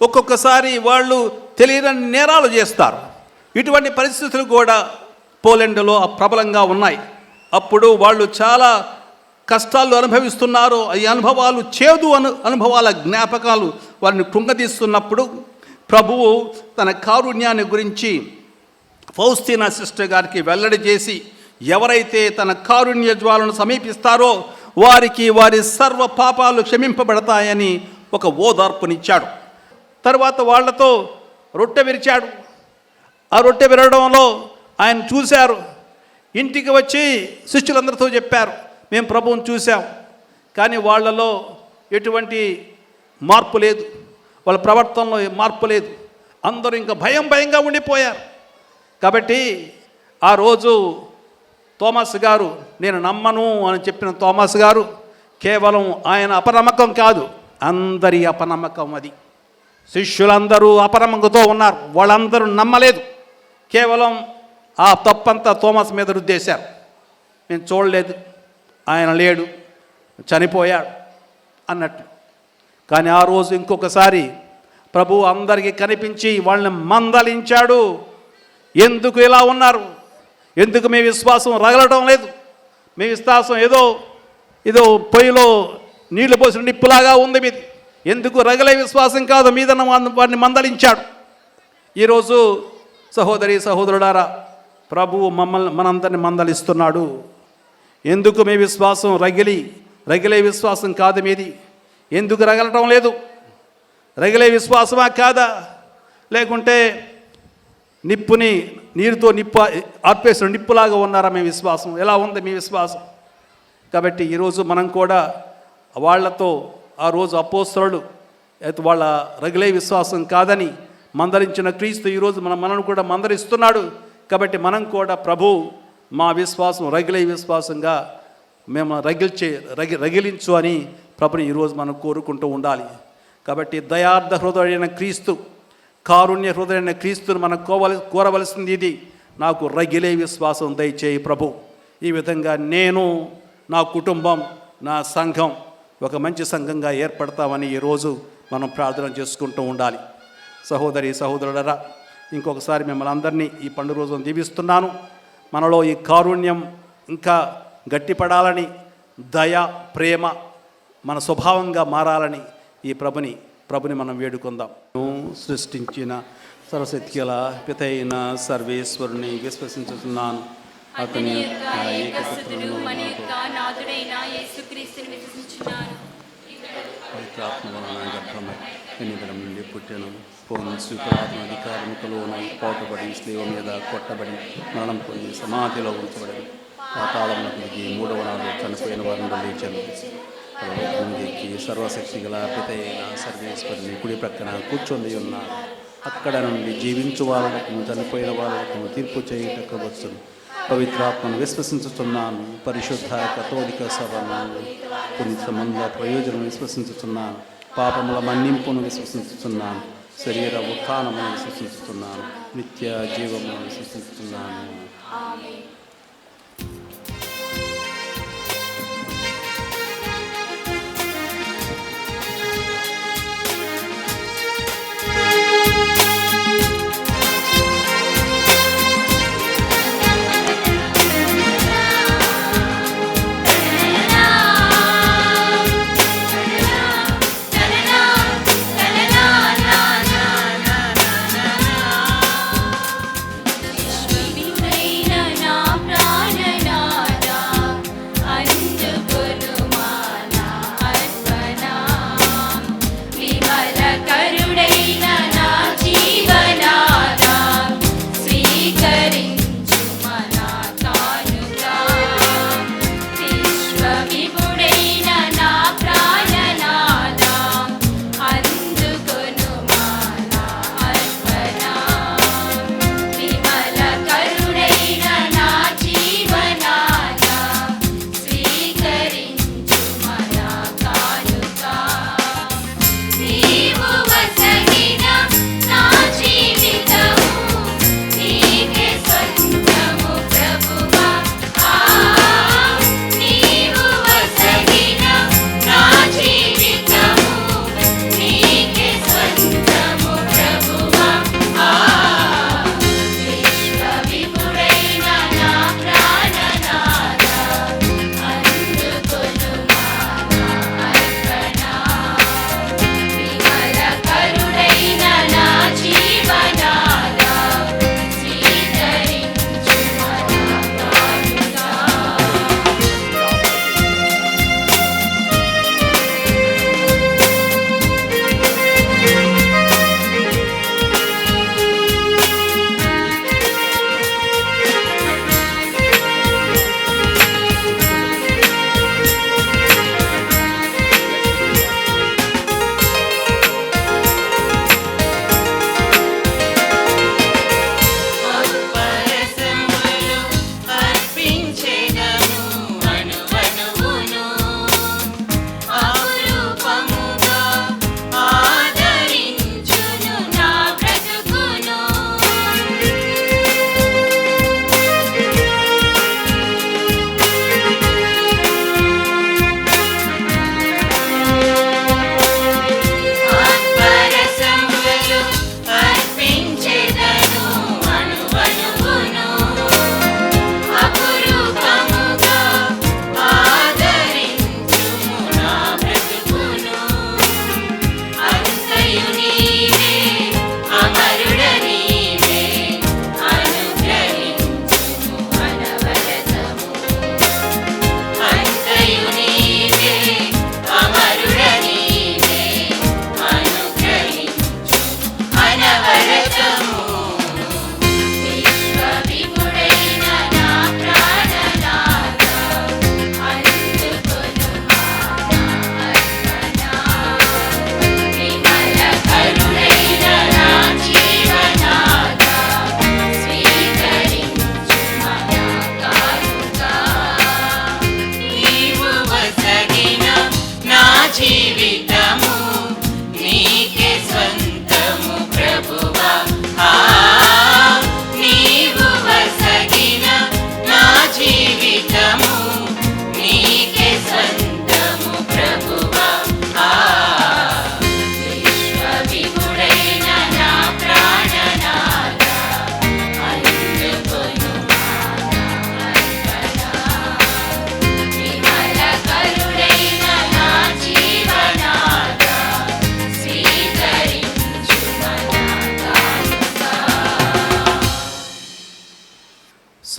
Speaker 2: ఒక్కొక్కసారి వాళ్ళు తెలియని నేరాలు చేస్తారు. ఇటువంటి పరిస్థితులు కూడా పోలెండ్లో ప్రబలంగా ఉన్నాయి. అప్పుడు వాళ్ళు చాలా కష్టాలు అనుభవిస్తున్నారు. ఈ అనుభవాలు, చేదు అనుభవాల జ్ఞాపకాలు వారిని కృంగతీస్తున్నప్పుడు ప్రభువు తన కారుణ్యాన్ని గురించి ఫౌస్తినా సిస్టర్ గారికి వెల్లడి చేసి, ఎవరైతే తన కారుణ్య జ్వాలను సమీపిస్తారో వారికి వారి సర్వ పాపాలు క్షమింపబడతాయని ఒక ఓదార్పునిచ్చాడు. తర్వాత వాళ్లతో రొట్టె విరిచాడు. ఆ రొట్టె విరవడంలో ఆయన చూశారు. ఇంటికి వచ్చి శిష్యులందరితో చెప్పారు, మేము ప్రభువుని చూసాం. కానీ వాళ్ళలో ఎటువంటి మార్పు లేదు, వాళ్ళ ప్రవర్తనలో మార్పు లేదు. అందరూ ఇంకా భయంగా ఉండిపోయారు. కాబట్టి ఆ రోజు తోమస్ గారు, నేను నమ్మను అని చెప్పిన తోమస్ గారు, కేవలం ఆయన అపనమ్మకం కాదు, అందరి అపనమ్మకం అది. శిష్యులందరూ అపనమ్మకంతో ఉన్నారు, వాళ్ళందరూ నమ్మలేదు. కేవలం ఆ తప్పంతా తోమస్ మీద రుద్దేశారు. నేను చూడలేదు, ఆయన లేడు, చనిపోయాడు అన్నట్టు. కానీ ఆ రోజు ఇంకొకసారి ప్రభువు అందరికీ కనిపించి వాళ్ళని మందలించాడు. ఎందుకు ఇలా ఉన్నారు? ఎందుకు మీ విశ్వాసం రగలటం లేదు? మీ విశ్వాసం ఏదో పొయ్యిలో నీళ్లు పోసిన నిప్పులాగా ఉంది మీది. ఎందుకు రగలే విశ్వాసం కాదు మీదన్న వారిని మందలించాడు. ఈరోజు సహోదరి సహోదరుడారా, ప్రభువు మనందరిని మందలిస్తున్నాడు. ఎందుకు మీ విశ్వాసం రగిలే విశ్వాసం కాదు మీది? ఎందుకు రగలటం లేదు? రగిలే విశ్వాసమా కాదా? లేకుంటే నీరుతో ఆర్పేసిన నిప్పులాగా ఉన్నారా మీ విశ్వాసం? ఎలా ఉంది మీ విశ్వాసం? కాబట్టి ఈరోజు మనం కూడా వాళ్లతో, ఆ రోజు అపోస్తలులు అయితే వాళ్ళ రగిలే విశ్వాసం కాదని మందలించిన క్రీస్తు ఈరోజు మనల్ని కూడా మందలిస్తున్నాడు. కాబట్టి మనం కూడా ప్రభు మా విశ్వాసం రగిలే విశ్వాసంగా మేము రగిలించు అని ప్రభుని ఈరోజు మనం కోరుకుంటూ ఉండాలి. కాబట్టి దయార్థ హృదయైన క్రీస్తు, కారుణ్య హృదయైన క్రీస్తుని మనం కోరవలసింది ఇది, నాకు రగిలే విశ్వాసం దయచేయి ప్రభు. ఈ విధంగా నేను, నా కుటుంబం, నా సంఘం ఒక మంచి సంఘంగా ఏర్పడతామని ఈరోజు మనం ప్రార్థన చేసుకుంటూ ఉండాలి. సహోదరి సహోదరులరా, ఇంకొకసారి మిమ్మల్ని అందరినీ ఈ పండుగ రోజున దీవిస్తున్నాను. మనలో ఈ కారుణ్యం ఇంకా గట్టిపడాలని, దయ, ప్రేమ మన స్వభావంగా మారాలని ఈ ప్రభుని మనం వేడుకుందాం. సృష్టించిన సర్వశక్తి గల పిత అయిన సర్వేశ్వరుని విశ్వసించుతున్నాను. అతని
Speaker 7: ఏకసుతుడు మన యొక్క నాథుడైన యేసుక్రీస్తుని విశ్వసించున్నాను.
Speaker 2: పవిత్రాత్మ వలన గర్భమై ఎన్నికల నుండి పుట్టెను. పవిత్రాత్మ అధికారికలోనై పోటబడి స్లేవ మీద కొట్టబడి మరణం పొంది సమాధిలో ఉంచబడి పాతాళమునకు దిగి 3వ నాడు చనిపోయిన వారిని లేచాను. పరలోకమునకి సర్వశక్తి గల పిత అయిన సర్వేశ్వరుని కుడి ప్రక్కన కూర్చొని ఉన్నారు. అక్కడ నుండి జీవించు వాళ్ళకు, చనిపోయిన వాళ్ళకు తీర్పు చేయుటకు వచ్చును. పవిత్రాత్మను విశ్వసించుతున్నాను. పరిశుద్ధ కథోలిక సభను పునీత సంబంధ ప్రయోజనం విశ్వసించుతున్నాను. పాపముల మన్నింపును విశ్వసించుతున్నాను. శరీర ఉత్థానమును విశ్వసించుతున్నాను. నిత్య జీవమును విశ్వసించుతున్నాను.
Speaker 7: విశ్వవినైన నా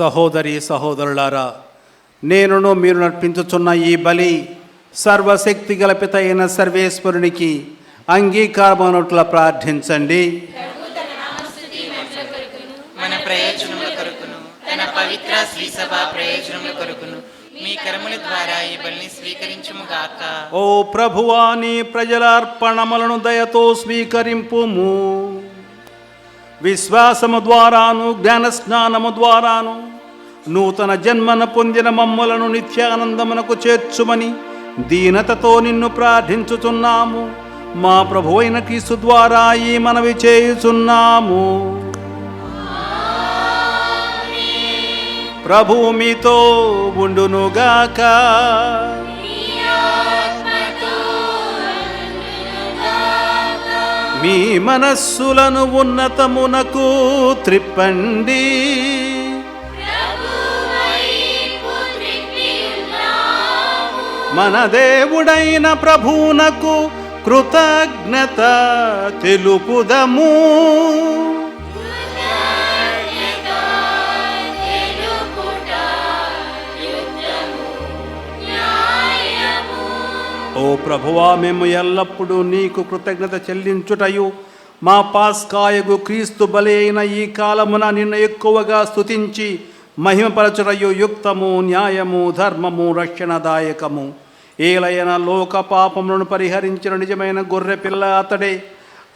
Speaker 2: సహోదరి సహోదరులారా, నేనును మీరు నడిపించుచున్న ఈ బలి సర్వశక్తి గల పిత అయిన సర్వేశ్వరునికి అంగీకారమనుట్లా ప్రార్థించండి.
Speaker 3: మన ప్రయోజనముల కొరకును తన పవిత్ర శ్రీ సభ ప్రయోజనముల కొరకును మీ కర్మల ద్వారా ఈ బలిని స్వీకరించుముగాక.
Speaker 2: ఓ ప్రభువా, నీ ప్రజల అర్పణములను దయతో స్వీకరింపుము. విశ్వాసము ద్వారాను జ్ఞాన స్నానము ద్వారాను నూతన జన్మను పొందిన మమ్ములను నిత్యానందమునకు చేర్చుమని దీనతతో నిన్ను ప్రార్థించుచున్నాము. మా ప్రభు అయిన క్రీస్తు ద్వారా ఈ మనవి చేయుచున్నాము. ప్రభువు మీతో ఉండునుగాక. మీ మనస్సులను ఉన్నతమునకు త్రిప్పండి. మన దేవుడైన ప్రభువునకు కృతజ్ఞత తెలుపుదము. ఓ ప్రభువా, మేము ఎల్లప్పుడూ నీకు కృతజ్ఞత చెల్లించుటయు మా పాస్కాయగు క్రీస్తు బలి అయిన ఈ కాలమున నిన్ను ఎక్కువగా స్తుతించి మహిమపరచుటయు యుక్తము, న్యాయము, ధర్మము, రక్షణదాయకము. ఏలైన లోక పాపములను పరిహరించిన నిజమైన గొర్రె పిల్ల అతడే.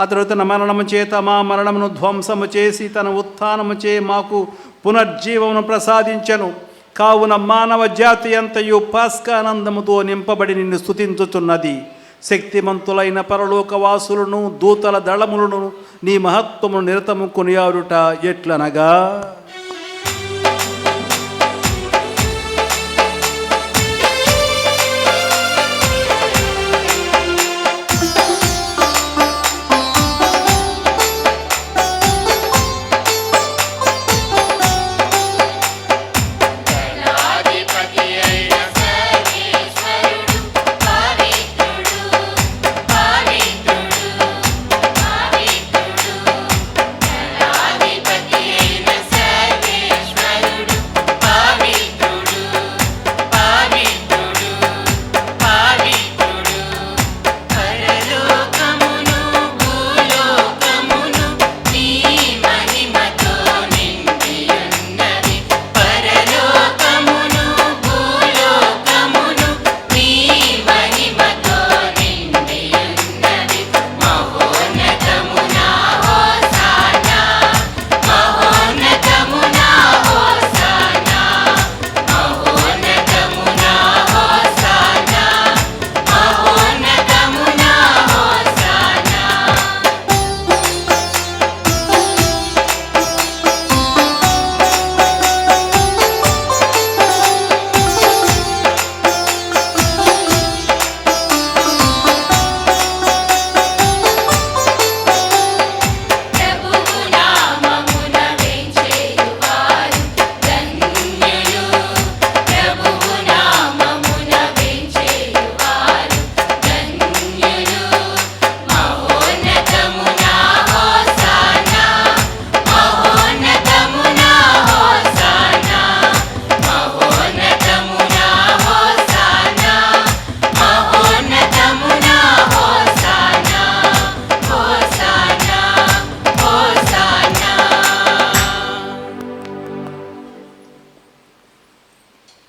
Speaker 2: అతడు తన మరణము చేత మా మరణమును ధ్వంసము చేసి తన ఉత్థానము చే మాకు పునర్జీవమును ప్రసాదించెను. కావున మానవ జాతి అంతయు పాస్కానందముతో నింపబడి నిన్ను స్తుతించుచున్నది. శక్తిమంతులైన పరలోకవాసులను దూతల దళములను నీ మహత్వమును నిరతము కొనియాడుట ఎట్లనగా,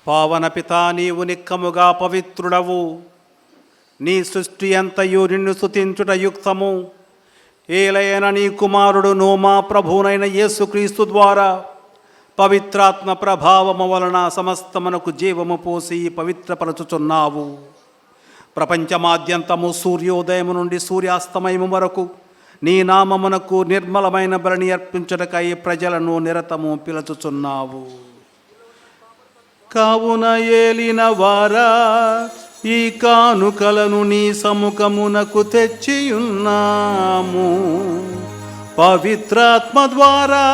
Speaker 2: పావన పితా, నీవు నిక్కముగా పవిత్రుడవు. నీ సృష్టి అంతయు నిన్ను స్తుతించుట యుక్తము. ఏలైన నీ కుమారుడును మా ప్రభువునైన యేసుక్రీస్తు ద్వారా పవిత్రాత్మ ప్రభావము వలన సమస్తమునకు జీవము పోసి పవిత్రపరచుచున్నావు. ప్రపంచమాద్యంతము సూర్యోదయము నుండి సూర్యాస్తమయము వరకు నీ నామమునకు నిర్మలమైన బలిని అర్పించుటకై ప్రజలను నిరతము పిలుచుచున్నావు. కావున ఏలిన వారా, ఈ కానుకలను నీ సముఖమునకు తెచ్చియున్నాము. పవిత్రాత్మ ద్వారా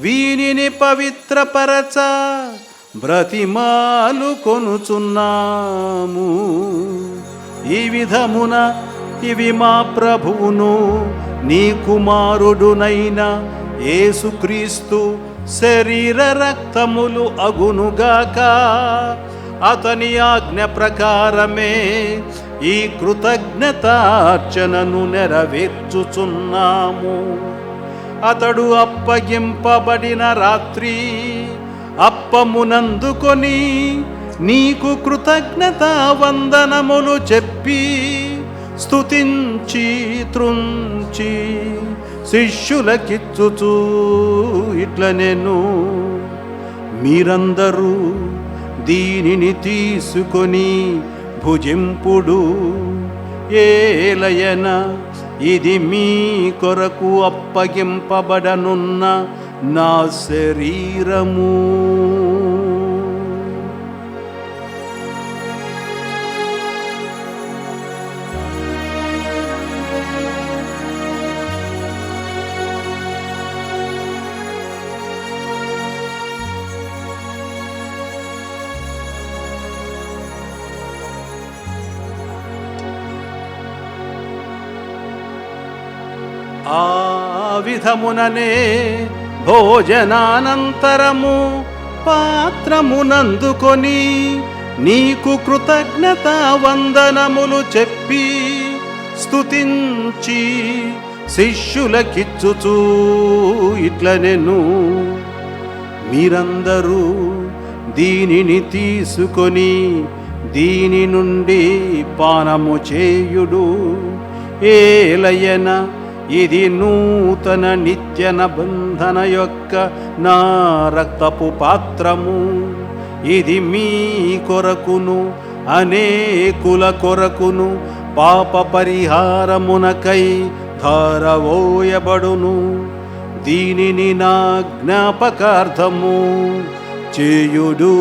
Speaker 2: వీనిని పవిత్రపరచ బ్రతిమాలు కొనుచున్నాము. ఈ విధమున ఇవి మా ప్రభువును నీ కుమారుడునైన యేసుక్రీస్తు శరీర రక్తములు అగునుగాక. అతని ఆజ్ఞ ప్రకారమే ఈ కృతజ్ఞతార్చనను నెరవేర్చుచున్నాము. అతడు అప్పగింపబడిన రాత్రి అప్పమునందుకొని నీకు కృతజ్ఞతా వందనములు చెప్పి స్తుతించి త్రుంచి శిష్యులకిచ్చుచూ ఇట్లనెను, మీరందరూ దీనిని తీసుకొని భుజింపుడు. ఏలయన ఇది మీ కొరకు అప్పగింపబడనున్న నా శరీరము. ఆ విధముననే భోజనానంతరము పాత్రమునందుకొని నీకు కృతజ్ఞతా వందనములు చెప్పి స్తుతించి శిష్యులకిచ్చుచూ ఇట్లనెను, మీరందరూ దీనిని తీసుకొని దీని నుండి పానము చేయుడు. ఏలయన ఇది నూతన నిత్య నిబంధన యొక్క నా రక్తపు పాత్రము. ఇది మీ కొరకును అనేకుల కొరకును పాప పరిహారమునకై ధారవోయబడును. దీనిని నా జ్ఞాపకార్థము చేయుడు.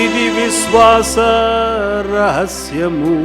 Speaker 2: ఇది విశ్వాస రహస్యము.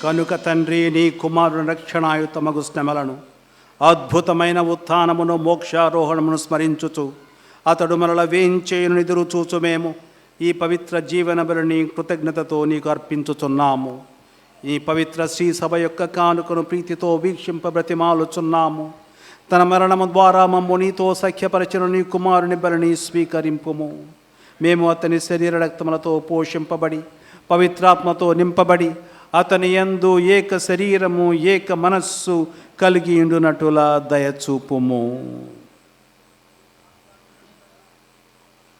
Speaker 2: కనుక తండ్రి, నీ కుమారుని రక్షణాయుతమగు శ్రమలను, అద్భుతమైన ఉత్థానమును, మోక్షారోహణమును స్మరించుచు అతడు మనల వేయించేయును ఎదురు చూచు మేము ఈ పవిత్ర జీవన బలిని కృతజ్ఞతతో నీకు అర్పించుచున్నాము. ఈ పవిత్ర శ్రీ సభ యొక్క కానుకను ప్రీతితో వీక్షింప బ్రతిమాలుచున్నాము. తన మరణము ద్వారా మమ్ము నీతో సఖ్యపరచిన నీ కుమారుని బలిని స్వీకరింపుము. మేము అతని శరీర రక్తములతో పోషింపబడి పవిత్రాత్మతో నింపబడి అతని యందు ఏక శరీరము ఏక మనస్సు కలిగి ఉండునట్టులా దయచూపుము.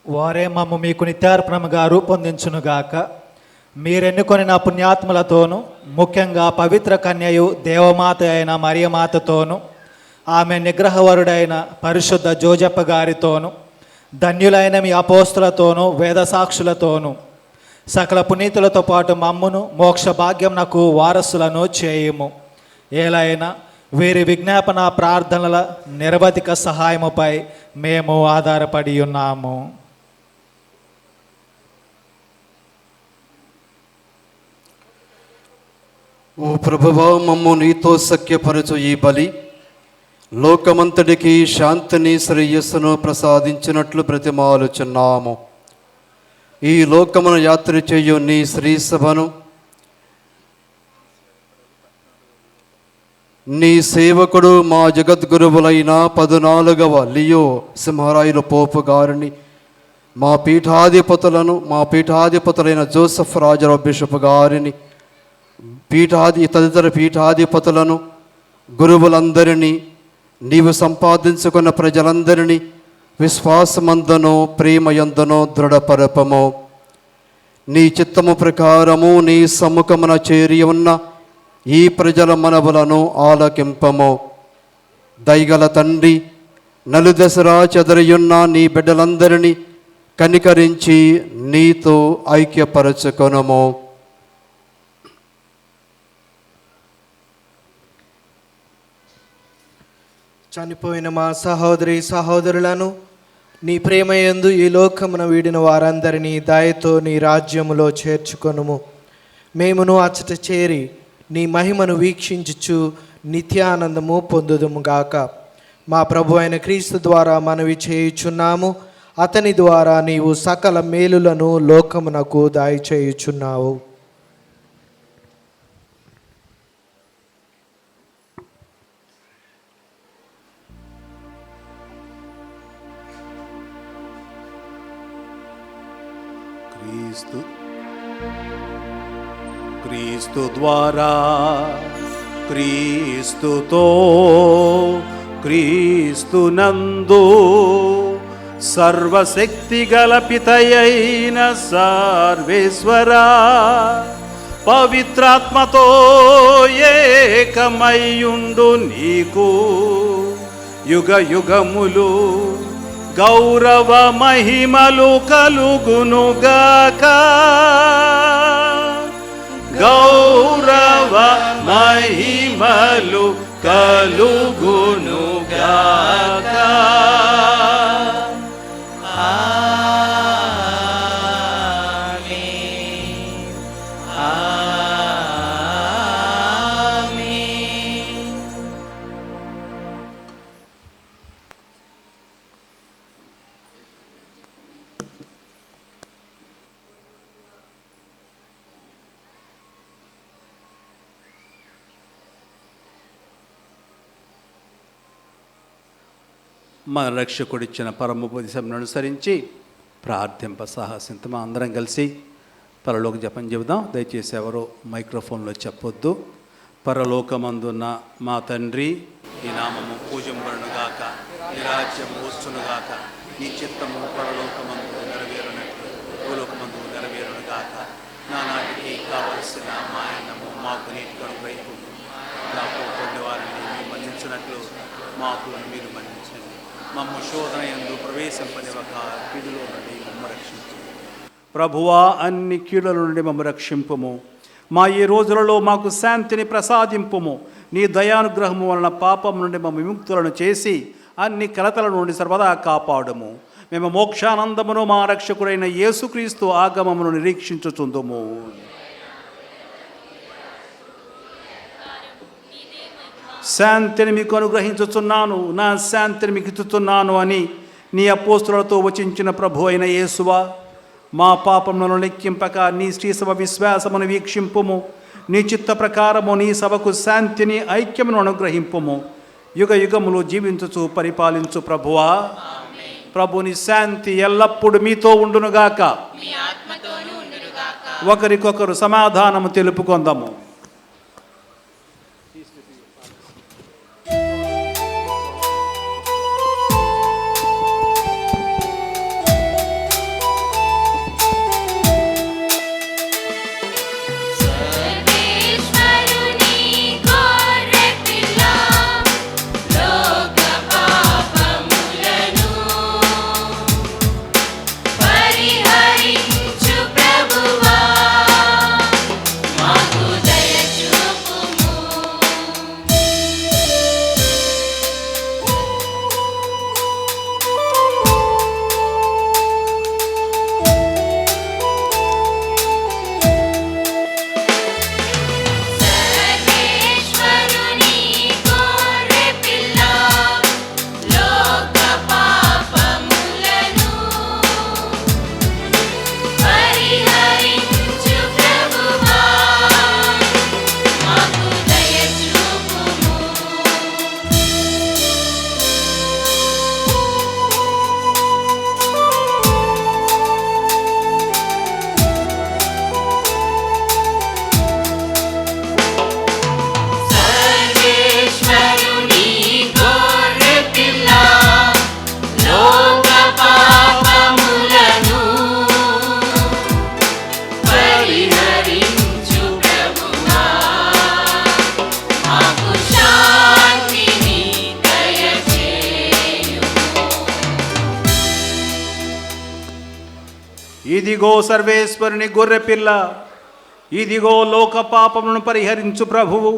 Speaker 8: వారే మమ్ము మీకు నిత్యార్పణముగా రూపొందించునుగాక. మీరెన్నుకొని నా పుణ్యాత్ములతోనూ, ముఖ్యంగా పవిత్ర కన్యయు దేవమాత అయిన మరియమాతతోనూ, ఆమె నిగ్రహవరుడైన పరిశుద్ధ జోజప్ప గారితోనూ, ధన్యులైన మీ అపోస్తులతోనూ వేదసాక్షులతోనూ సకల పునీతులతో పాటు మమ్మును మోక్ష భాగ్యం నాకు వారసులను చేయుము. ఏలైనా వీరి విజ్ఞాపన ప్రార్థనల నిరవధిక సహాయముపై మేము ఆధారపడి ఉన్నాము.
Speaker 9: ఓ ప్రభువా, మమ్ము నీతో సఖ్యపరచు ఈ బలి లోకమంతటికి శాంతిని శ్రేయస్సును ప్రసాదించినట్లు ప్రతిమాలుచున్నాము. ఈ లోకమును యాత్ర చేయు నీ శ్రీ సభను నీ సేవకుడు మా జగద్గురువులైన 14వ లియో సింహరాయులు పోపు గారిని, మా పీఠాధిపతులైన జోసెఫ్ రాజరావు బిషప్ గారిని, తదితర పీఠాధిపతులను, గురువులందరినీ, నీవు సంపాదించుకున్న ప్రజలందరినీ విశ్వాసమందును ప్రేమయందును దృఢపరపము. నీ చిత్తము ప్రకారము నీ సమ్ముఖమున చేరి ఉన్న ఈ ప్రజల మనవులను ఆలకింపము. దయగల తండ్రి, నలుదశరా చెదరియున్న నీ బిడ్డలందరినీ కనికరించి నీతో ఐక్యపరచుకొనుము.
Speaker 10: చనిపోయిన మా సహోదరి సహోదరులను నీ ప్రేమయందు ఈ లోకమున వీడిన వారందరినీ దయతో నీ రాజ్యములో చేర్చుకొనుము. మేమును అచ్చట చేరి నీ మహిమను వీక్షించుచు నిత్యానందము పొందుదుముగాక. మా ప్రభు అయిన క్రీస్తు ద్వారా మనవి చేయుచున్నాము. అతని ద్వారా నీవు సకల మేలులను లోకమునకు దయచేయుచున్నావు.
Speaker 2: క్రీస్తు ద్వారా, క్రీస్తుతో, క్రీస్తునందు సర్వశక్తి గల పితయైన సర్వేశ్వరా, పవిత్రాత్మతో ఏకమయ్యుండు నీకు యుగ యుగములు గౌరవ మహిమలు కలుగునుగాక. గౌరవ మహిమలు కలుగునుగాక. మన రక్షకుడిచ్చిన పరమోపదేశంను అనుసరించి ప్రార్థింప సాహసింతమా అందరం కలిసి పరలోక జపం చెబుదాం. దయచేసి ఎవరో మైక్రోఫోన్లో చెప్పొద్దు. పరలోకమందున్న మా తండ్రి, ఈ నామము పూజింపబడునుగాక, నీ రాజ్యము వస్తునుగాక, నీ చిత్తము పరలోకమందు నెరవేరునట్లు భూలోకమందు నెరవేరునుగాక. నానాటికి కావలసిన మా అన్నము మాకు నీటికి అనుగ్రహింపు. నాకు కొన్ని వారిని మేము మన్నించినట్లు మాకు మీరు మన్నించండి. మమ్మ శోధన యందు ప్రవేశింపనివ్వక కీడులో నుండి మమ్మ రక్షించు. ప్రభువా, అన్ని కీడుల నుండి మమ్మ రక్షింపుము. మా ఈ రోజులలో మాకు శాంతిని ప్రసాదింపుము. నీ దయానుగ్రహము వలన పాపం నుండి మమ్మ విముక్తులను చేసి అన్ని కలతల నుండి సర్వదా కాపాడుము. మేము మోక్షానందమును మా రక్షకుడైన యేసుక్రీస్తు ఆగమమును నిరీక్షించుచుందుము. శాంతిని మీకు అనుగ్రహించుచున్నాను, నా శాంతిని మీకు ఇచ్చుచున్నాను అని నీ అపోస్తులతో వచించిన ప్రభు అయిన యేసువా, మా పాపములను లెక్కింపక నీ శ్రీసభ విశ్వాసమును వీక్షింపుము. నీ చిత్త ప్రకారము నీ సభకు శాంతిని ఐక్యమును అనుగ్రహింపుము. యుగ యుగములు జీవించుచు పరిపాలించు ప్రభువా. ప్రభుని శాంతి ఎల్లప్పుడూ మీతో ఉండునుగాక. ఒకరికొకరు సమాధానము తెలుపుకొందాము.
Speaker 7: పరిహరించు ప్రభువా, మాకు
Speaker 2: ఇదిగో సర్వేశ్వరుని గొర్రెపిల్ల, ఇదిగో లోక పాపములను పరిహరించు ప్రభువు.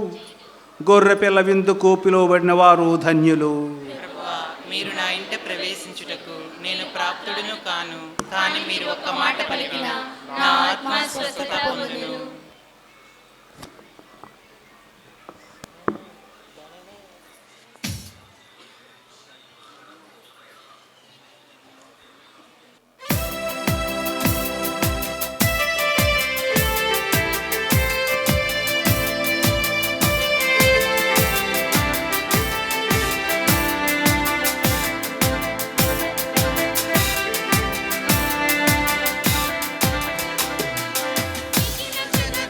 Speaker 2: గొర్రెపిల్ల విందుకు పిలువబడిన వారు ధన్యులు.
Speaker 3: ప్రభువా, మీరు నా ఇంట ప్రవేశించుటకు నేను ప్రాప్తుడును కాను, కానీ మీరు ఒక్క మాట పలికిన నా ఆత్మ స్వస్థత పొందును.
Speaker 11: Thank you.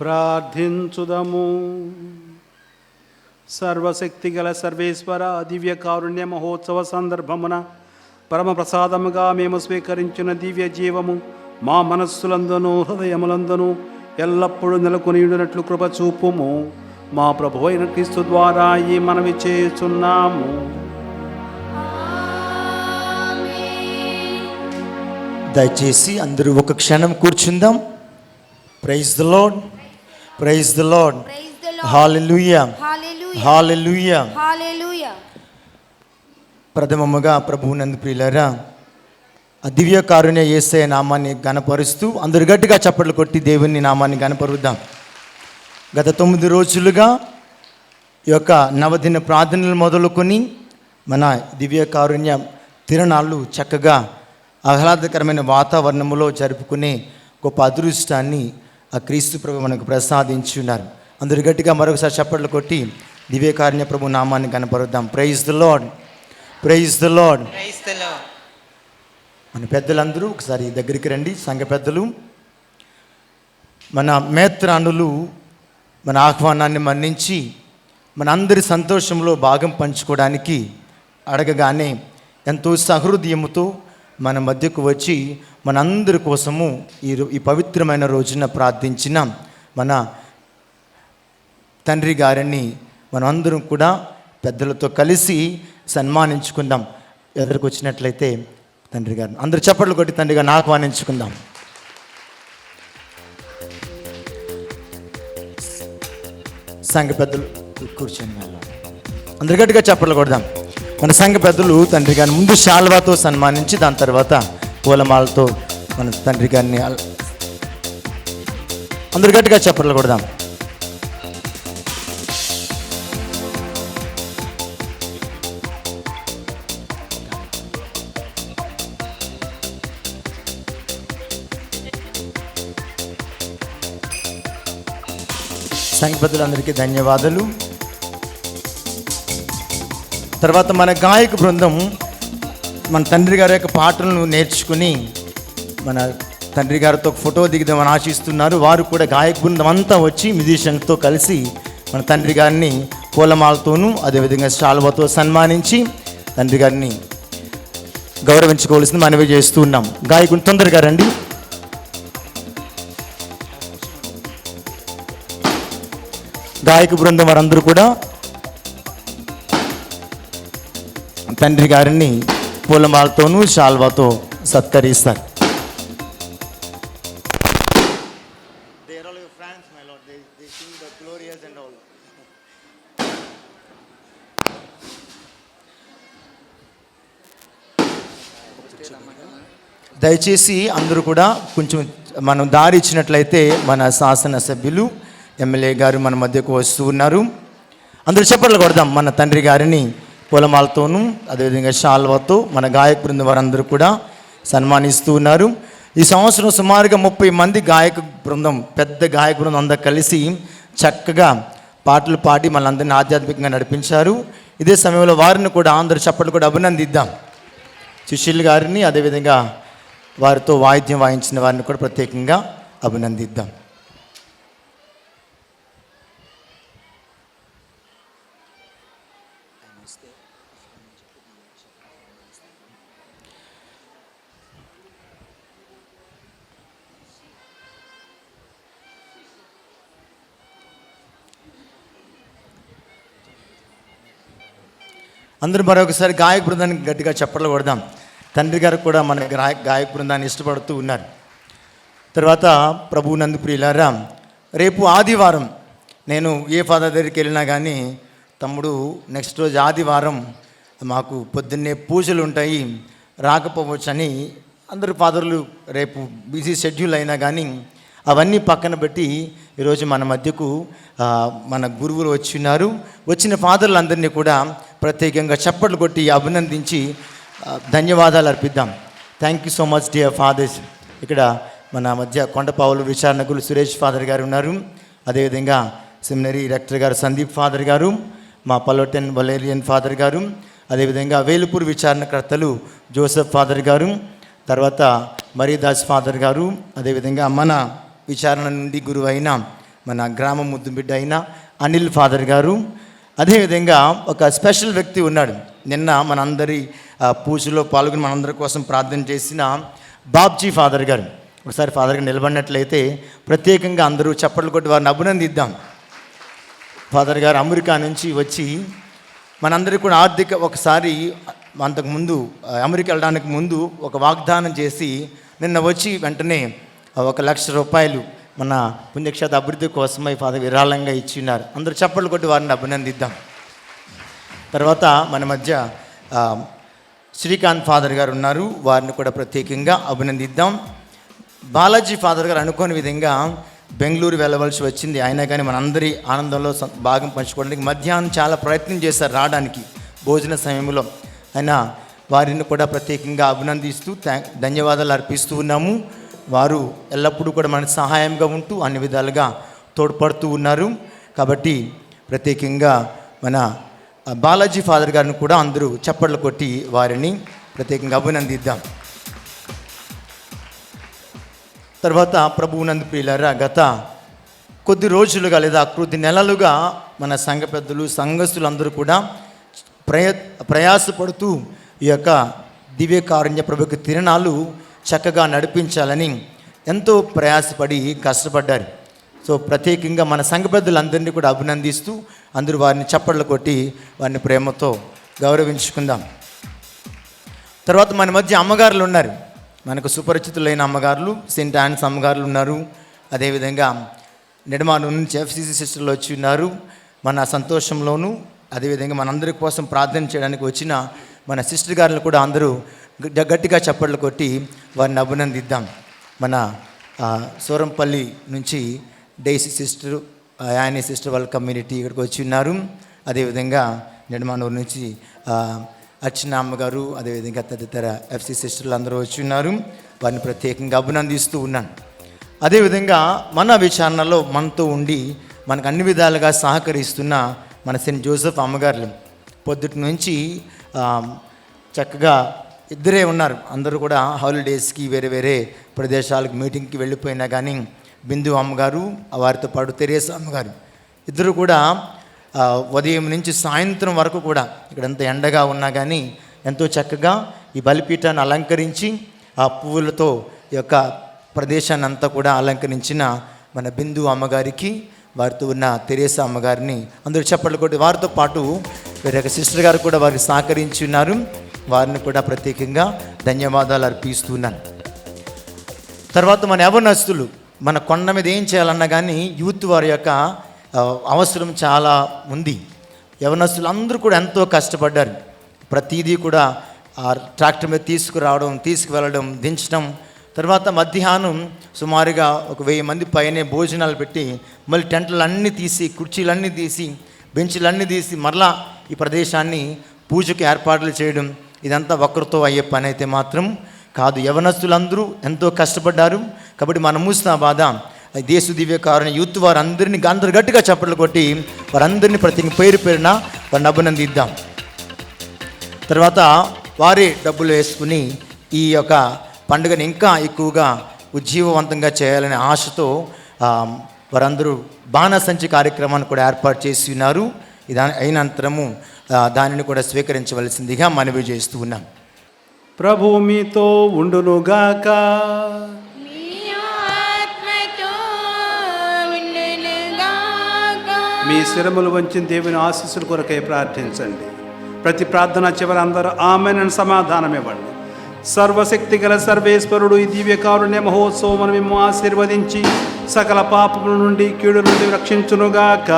Speaker 2: ప్రార్థించుదము. సర్వశక్తిగల సర్వేశ్వర, దివ్య కారుణ్య మహోత్సవ సందర్భమున పరమ ప్రసాదముగా మేము స్వీకరించిన దివ్య జీవము మా మనస్సులందును హృదయములందును ఎల్లప్పుడూ నెలకొని ఉండినట్లు కృప చూపుము. మా ప్రభు అయిన క్రీస్తు ద్వారా ఈ మనవి చేస్తున్నాము.
Speaker 1: దయచేసి అందరూ ఒక క్షణం కూర్చుందాం. Praise the Lord, praise the Lord, hallelujah, hallelujah. ప్రథమముగా ప్రభువునందు ప్రియులారా, ఆ దివ్య కారుణ్య యేసయ్య నామాన్ని గణపరుస్తూ అందరు గట్టిగా చప్పట్లు కొట్టి దేవుని నామాన్ని గణపరుద్దాం. గత 9 రోజులుగా ఈ యొక్క నవదిన ప్రార్థనలు మొదలుకొని మన దివ్య కారుణ్య తిరణాలు చక్కగా ఆహ్లాదకరమైన వాతావరణంలో జరుపుకునే గొప్ప అదృష్టాన్ని ఆ క్రీస్తు ప్రభు మనకు ప్రసాదించున్నారు. అందరు గట్టిగా మరొకసారి చప్పట్లు కొట్టి దివ్యకారుణ్య ప్రభు నామాన్ని కనపరుద్దాం. Praise the Lord, praise the Lord. మన పెద్దలందరూ ఒకసారి దగ్గరికి రండి. సంఘ పెద్దలు, మన మేత్రానులు మన ఆహ్వానాన్ని మన్నించి మన అందరి సంతోషంలో భాగం పంచుకోవడానికి అడగగానే ఎంతో సహృదయముతో మన మధ్యకు వచ్చి మనందరి కోసము ఈ పవిత్రమైన రోజున ప్రార్థించిన మన తండ్రి గారిని మనమందరం కూడా పెద్దలతో కలిసి సన్మానించుకుందాం. ఎదురుకు వచ్చినట్లయితే తండ్రి గారిని అందరూ చప్పట్లు కొట్టి తండ్రి గారిని ఆహ్వానించుకుందాం. సంఘ పెద్దలు కూర్చొని అందరు గట్టిగా చప్పట్లు కొడదాం. మన సంఘ పెద్దలు తండ్రి గారిని ముందు శాల్వాతో సన్మానించి దాని తర్వాత పూలమాలతో మన తండ్రి గారిని అందరు గట్టిగా చప్పట్లు కొడదాం. సంఘ పెద్దలందరికీ ధన్యవాదాలు. తర్వాత మన గాయక బృందం మన తండ్రి గారి యొక్క పాటలను నేర్చుకుని మన తండ్రి గారితో ఫోటో దిగుదామని ఆశిస్తున్నారు. వారు కూడా గాయక బృందం అంతా వచ్చి మ్యూజిషియన్తో కలిసి మన తండ్రి గారిని పూలమాలతోనూ అదేవిధంగా శాల్వాతో సన్మానించి తండ్రి గారిని గౌరవించుకోవాల్సింది మనవి చేస్తూ ఉన్నాం. గాయకుని తొందరగా రండి. గాయక బృందం వారందరూ కూడా తండ్రి గారిని పూలమాలతోనూ శాల్వాతో సత్కరిస్తారు. దయచేసి అందరూ కూడా కొంచెం మనం దారి ఇచ్చినట్లయితే మన శాసనసభ్యులు ఎమ్మెల్యే గారు మన మధ్యకు వస్తూ ఉన్నారు. అందరూ చప్పట్లు కొడదాం. మన తండ్రి గారిని పూలమాలతోనూ అదేవిధంగా శాల్వాతో మన గాయక బృందం వారందరూ కూడా సన్మానిస్తూ ఉన్నారు. ఈ సంవత్సరం సుమారుగా 30 మంది గాయక బృందం, పెద్ద గాయక బృందం అందరూ కలిసి చక్కగా పాటలు పాడి మనందరినీ ఆధ్యాత్మికంగా నడిపించారు. ఇదే సమయంలో వారిని కూడా అందరూ చప్పట్లు కూడా అభినందిద్దాం. సుశీల్ గారిని అదేవిధంగా వారితో వాయిద్యం వాయించిన వారిని కూడా ప్రత్యేకంగా అభినందిద్దాం. అందరూ మరొకసారి గాయక బృందానికి గట్టిగా చప్పట్లు కొడదాం. తండ్రి గారు కూడా మన గాయక బృందాన్ని ఇష్టపడుతూ ఉన్నారు. తర్వాత ప్రభువు నందు ప్రియులారా, రేపు ఆదివారం నేను ఏ ఫాదర్ దగ్గరికి వెళ్ళినా కానీ తమ్ముడు నెక్స్ట్ రోజు ఆదివారం మాకు పొద్దున్నే పూజలు ఉంటాయి రాకపోవచ్చని అందరూ ఫాదర్లు రేపు బిజీ షెడ్యూల్ అయినా కానీ అవన్నీ పక్కన పెట్టి ఈరోజు మన మధ్యకు మన గురువులు వచ్చిన్నారు. వచ్చిన ఫాదర్లందరినీ కూడా ప్రత్యేకంగా చప్పట్లు కొట్టి అభినందించి ధన్యవాదాలు అర్పిద్దాం. Thank you so much dear fathers. ఇక్కడ మన మధ్య కొండపావులు విచారణకులు సురేష్ ఫాదర్ గారు ఉన్నారు. అదేవిధంగా సెమినరీ డైరెక్టర్ గారు సందీప్ ఫాదర్ గారు, మా పలోటెన్ వలేరియన్ ఫాదర్ గారు, అదేవిధంగా వేలుపూర్ విచారణకర్తలు జోసెఫ్ ఫాదర్ గారు, తర్వాత మరీదాస్ ఫాదర్ గారు, అదేవిధంగా మన విచారణ నుండి గురువు అయిన మన గ్రామ ముద్దు బిడ్డ అయిన అనిల్ ఫాదర్ గారు. అదేవిధంగా ఒక స్పెషల్ వ్యక్తి ఉన్నాడు. నిన్న మనందరి పూజలో పాల్గొని మనందరి కోసం ప్రార్థన చేసిన బాబ్జీ ఫాదర్ గారు. ఒకసారి ఫాదర్ గారు నిలబడినట్లయితే ప్రత్యేకంగా అందరూ చప్పట్లు కొట్టి వారిని అభినందిద్దాం. ఫాదర్ గారు అమెరికా నుంచి వచ్చి మనందరికీ కూడా ఒకసారి అంతకుముందు అమెరికా వెళ్ళడానికి ముందు ఒక వాగ్దానం చేసి నిన్న వచ్చి వెంటనే 1,00,000 రూపాయలు మన పుణ్యక్షేత్ర అభివృద్ధి కోసమై ఫాదర్ విరాళంగా ఇచ్చిన్నారు. అందరూ చప్పట్లు కొట్టి వారిని అభినందిద్దాం. తర్వాత మన మధ్య శ్రీకాంత్ ఫాదర్ గారు ఉన్నారు. వారిని కూడా ప్రత్యేకంగా అభినందిద్దాం. బాలాజీ ఫాదర్ గారు అనుకోని విధంగా బెంగళూరు వెళ్ళవలసి వచ్చింది. అయినా కానీ మనందరి ఆనందంలో భాగం పంచుకోవడానికి మధ్యాహ్నం చాలా ప్రయత్నం చేశారు రావడానికి భోజన సమయంలో. అయినా వారిని కూడా ప్రత్యేకంగా అభినందిస్తూ ధన్యవాదాలు అర్పిస్తూ ఉన్నాము. వారు ఎల్లప్పుడూ కూడా మనకు సహాయంగా ఉంటూ అన్ని విధాలుగా తోడ్పడుతూ ఉన్నారు. కాబట్టి ప్రత్యేకంగా మన బాలాజీ ఫాదర్ గారిని కూడా అందరూ చప్పట్లు కొట్టి వారిని ప్రత్యేకంగా అభినందిద్దాం. తర్వాత ప్రభువునందు ప్రియులారా, గత కొద్ది రోజులుగా లేదా కొద్ది నెలలుగా మన సంఘ పెద్దలు సంఘస్థులందరూ కూడా ప్రయాసపడుతూ ఈ యొక్క దివ్యకారుణ్య ప్రభుకి తిరునాళ్ళు చక్కగా నడిపించాలని ఎంతో ప్రయాసపడి కష్టపడ్డారు. సో ప్రత్యేకంగా మన సంఘ పెద్దలందరినీ కూడా అభినందిస్తూ అందరూ వారిని చప్పట్లు కొట్టి వారిని ప్రేమతో గౌరవించుకుందాం. తర్వాత మన మధ్య అమ్మగారులు ఉన్నారు. మనకు సుపరిచితులైన అమ్మగారులు సెయింట్ యాన్స్ అమ్మగారులు ఉన్నారు. అదేవిధంగా నెడమాను నుంచి FCC సిస్టర్లు వచ్చి ఉన్నారు. మన సంతోషంలోనూ అదేవిధంగా మనందరి కోసం ప్రార్థన చేయడానికి వచ్చిన మన సిస్టర్ గారులు కూడా అందరూ గట్టిగా చప్పట్లు కొట్టి వారిని అభినందిద్దాం. మన సూరంపల్లి నుంచి డైసీ సిస్టర్, యానీ సిస్టర్ వాళ్ళ కమ్యూనిటీ ఇక్కడికి వచ్చి ఉన్నారు. అదేవిధంగా నెడమానూరు నుంచి అర్చన అమ్మగారు, అదేవిధంగా తదితర FC సిస్టర్లు అందరూ వచ్చి ఉన్నారు. వారిని ప్రత్యేకంగా అభినందిస్తూ ఉన్నాను. అదేవిధంగా మన విచారణలో మనతో ఉండి మనకు అన్ని విధాలుగా సహకరిస్తున్న మన సెయింట్ జోసెఫ్ అమ్మగారులు పొద్దుటి నుంచి చక్కగా ఇద్దరే ఉన్నారు. అందరూ కూడా హాలిడేస్కి వేరే వేరే ప్రదేశాలకు మీటింగ్కి వెళ్ళిపోయినా కానీ బిందు అమ్మగారు, వారితో పాటు తెరేసా అమ్మగారు ఇద్దరు కూడా ఉదయం నుంచి సాయంత్రం వరకు కూడా ఇక్కడ ఎంత ఎండగా ఉన్నా కానీ ఎంతో చక్కగా ఈ బలిపీఠాన్ని అలంకరించి ఆ పువ్వులతో ఈ యొక్క ప్రదేశాన్ని అంతా కూడా అలంకరించిన మన బిందు అమ్మగారికి, వారితో ఉన్న తెరేసా అమ్మగారిని అందరూ చప్పట్లు కొట్టి, వారితో పాటు వేరే సిస్టర్ గారు కూడా వారికి సహకరించి ఉన్నారు. వారిని కూడా ప్రత్యేకంగా ధన్యవాదాలు అర్పిస్తున్నాను. తర్వాత మన యవనస్తులు మన కొండ మీద ఏం చేయాలన్నా కానీ యూత్ వారి యొక్క అవసరం చాలా ఉంది. యవనస్తులు అందరూ కూడా ఎంతో కష్టపడ్డారు. ప్రతిదీ కూడా ట్రాక్టర్ మీద తీసుకురావడం, తీసుకువెళ్ళడం, దించడం. తర్వాత మధ్యాహ్నం సుమారుగా 1000 మంది పైనే భోజనాలు పెట్టి మళ్ళీ టెంట్లన్నీ తీసి, కుర్చీలన్నీ తీసి, బెంచ్లన్నీ తీసి మరలా ఈ ప్రదేశాన్ని పూజకు ఏర్పాట్లు చేయడం, ఇదంతా ఒక్కరితో అయ్యే పని అయితే మాత్రం కాదు. యవనస్తులందరూ ఎంతో కష్టపడ్డారు. కాబట్టి మన ముస్తాబాద్ దేశ దివ్యకారుణ్య యూత్ వారందరినీ అందరు గట్టిగా చప్పట్లు కొట్టి వారందరినీ ప్రతి పేరు పేరున వారిని అభినందిద్దాం. తర్వాత వారే డబ్బులు వేసుకుని ఈ యొక్క పండుగను ఇంకా ఎక్కువగా ఉజ్జీవవంతంగా చేయాలనే ఆశతో వారందరూ బాణసంచి కార్యక్రమాన్ని కూడా ఏర్పాటు చేసి ఉన్నారు. దాని అయినంతరము దానిని కూడా స్వీకరించవలసిందిగా మనవి చేస్తూ ఉన్నాం.
Speaker 2: ప్రభువు మీతో ఉండునుగాక. మీ శిరములు వంచి దేవుని ఆశీస్సుల కొరకై ప్రార్థించండి. ప్రతి ప్రార్థన చివరి అందరూ ఆమేన్ సమాధానం ఇవ్వండి. సర్వశక్తి గల సర్వేశ్వరుడు ఈ దివ్యకారుణ్య మహోత్సవం మేము ఆశీర్వదించి సకల పాపముల నుండి కీడు నుండి రక్షించునుగాక.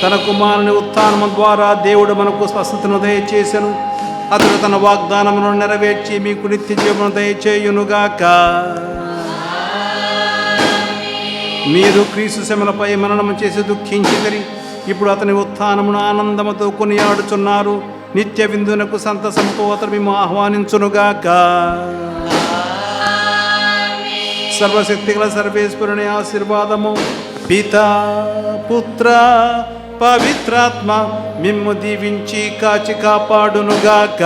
Speaker 2: తన కుమారుని ఉత్థానము ద్వారా దేవుడు మనకు స్వస్థతను దయచేసెను. అతడు తన వాగ్దానమును నెరవేర్చి మీకు నిత్య జీవమును దయచేయునుగాక. మీరు క్రీస్తు శ్రమలపై మననము చేసి దుఃఖించితిరి. ఇప్పుడు అతని ఉత్థానమును ఆనందముతో కొనియాడుచున్నారు. నిత్య విందునకు సంతసముతో అతడు మేము ఆహ్వానించునుగాక. సర్వశక్తి గల సర్వేశ్వరుని ఆశీర్వాదము పితా, పుత్ర, పవిత్రాత్మ మిమ్ము దీవించి కాచి కాపాడునుగాక.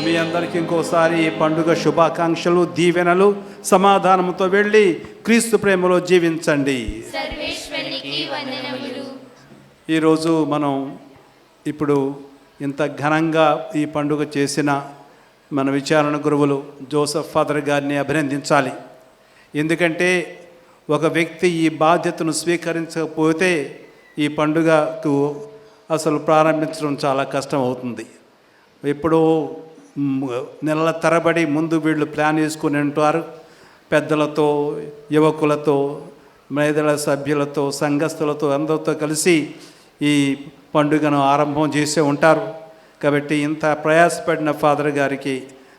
Speaker 2: మీ అందరికీ ఇంకోసారి ఈ పండుగ శుభాకాంక్షలు, దీవెనలు, సమాధానంతో వెళ్ళి క్రీస్తు ప్రేమలో జీవించండి.
Speaker 7: సర్వేశ్వరునికి వందనములు.
Speaker 2: ఈరోజు మనం ఇప్పుడు ఇంత ఘనంగా ఈ పండుగ చేసిన మన విచారణ గురువులు జోసెఫ్ ఫాదర్ గారిని అభినందించాలి. ఎందుకంటే ఒక వ్యక్తి ఈ బాధ్యతను స్వీకరించకపోతే ఈ పండుగకు అసలు ప్రారంభించడం చాలా కష్టం అవుతుంది. ఎప్పుడో నెలల తరబడి ముందు వీళ్ళు ప్లాన్ వేసుకుని ఉంటారు. పెద్దలతో, యువకులతో, మహిళల సభ్యులతో, సంఘస్థులతో అందరితో కలిసి ఈ పండుగను ఆరంభం చేసే ఉంటారు. కాబట్టి ఇంత ప్రయాసపడిన ఫాదర్ గారికి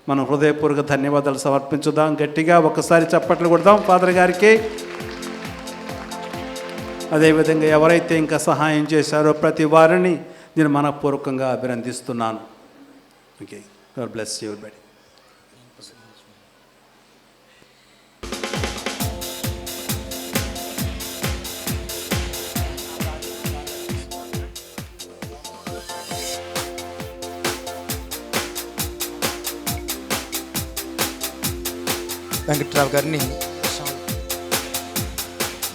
Speaker 2: మనం హృదయపూర్వక ధన్యవాదాలు సమర్పించుదాం. గట్టిగా ఒకసారి చప్పట్లు కొడదాం ఫాదర్ గారికి. అదేవిధంగా ఎవరైతే ఇంకా సహాయం చేశారో ప్రతి వారిని నేను మనపూర్వకంగా అభినందిస్తున్నాను. Okay, God bless you everybody.
Speaker 1: Venkatrao గారిని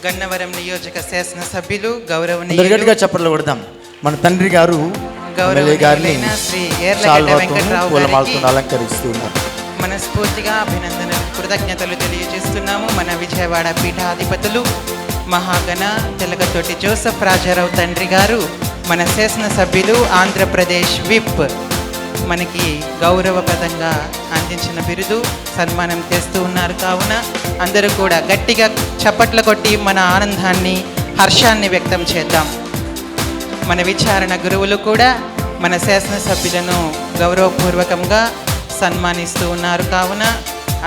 Speaker 3: గన్నవరం నియోజక శాసనసభ్యులు గౌరవనీయులు
Speaker 1: గట్టిగా చప్పట్లు కొడదాం. మన తండ్రి గారు ఎమ్మెల్యే గారిని
Speaker 3: శ్రీ ఏర్లగడ్డ
Speaker 1: శాల్వాతోనూ
Speaker 3: వెంకట్రావు
Speaker 1: పూలమాలతో
Speaker 3: గారికి
Speaker 1: అలంకరిస్తున్నారు.
Speaker 3: మనస్ఫూర్తిగా అభినందనలు, కృతజ్ఞతలు తెలియజేస్తున్నాము. మన విజయవాడ పీఠాధిపతులు మహాగణ తెలగతోటి జోసెఫ్ రాజారావు తండ్రి గారు, మన శాసనసభ్యులు, ఆంధ్రప్రదేశ్ విప్ మనకి గౌరవప్రదంగా అందించిన బిరుదు, సన్మానం చేస్తూ ఉన్నారు. కావున అందరూ కూడా గట్టిగా చప్పట్లు కొట్టి మన ఆనందాన్ని, హర్షాన్ని వ్యక్తం చేద్దాం. మన విచారణ గురువులు కూడా మన శాసనసభ్యులను గౌరవపూర్వకంగా సన్మానిస్తూ ఉన్నారు. కావున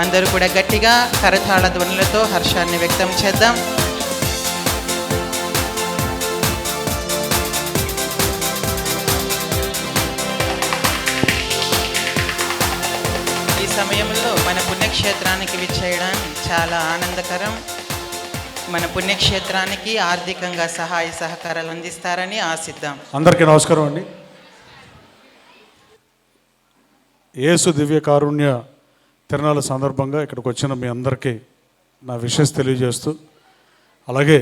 Speaker 3: అందరూ కూడా గట్టిగా కరతాళ ధ్వనులతో హర్షాన్ని వ్యక్తం చేద్దాం. ఈ సమయంలో మన పుణ్యక్షేత్రానికి విచ్చేయడం చాలా ఆనందకరం. మన పుణ్యక్షేత్రానికి ఆర్థికంగా సహాయ సహకారాలు అందిస్తారని ఆశిద్దాం.
Speaker 11: అందరికీ నమస్కారం అండి. యేసు దివ్య కారుణ్య తిరునాళ్ళ సందర్భంగా ఇక్కడికి వచ్చిన మీ అందరికీ నా విషెస్ తెలియజేస్తూ, అలాగే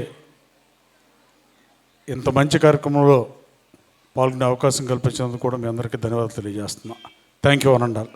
Speaker 11: ఇంత మంచి కార్యక్రమంలో పాల్గొనే అవకాశం కల్పించినందుకు కూడా మీ అందరికీ ధన్యవాదాలు తెలియజేస్తున్నా. Thank you అనండాల్.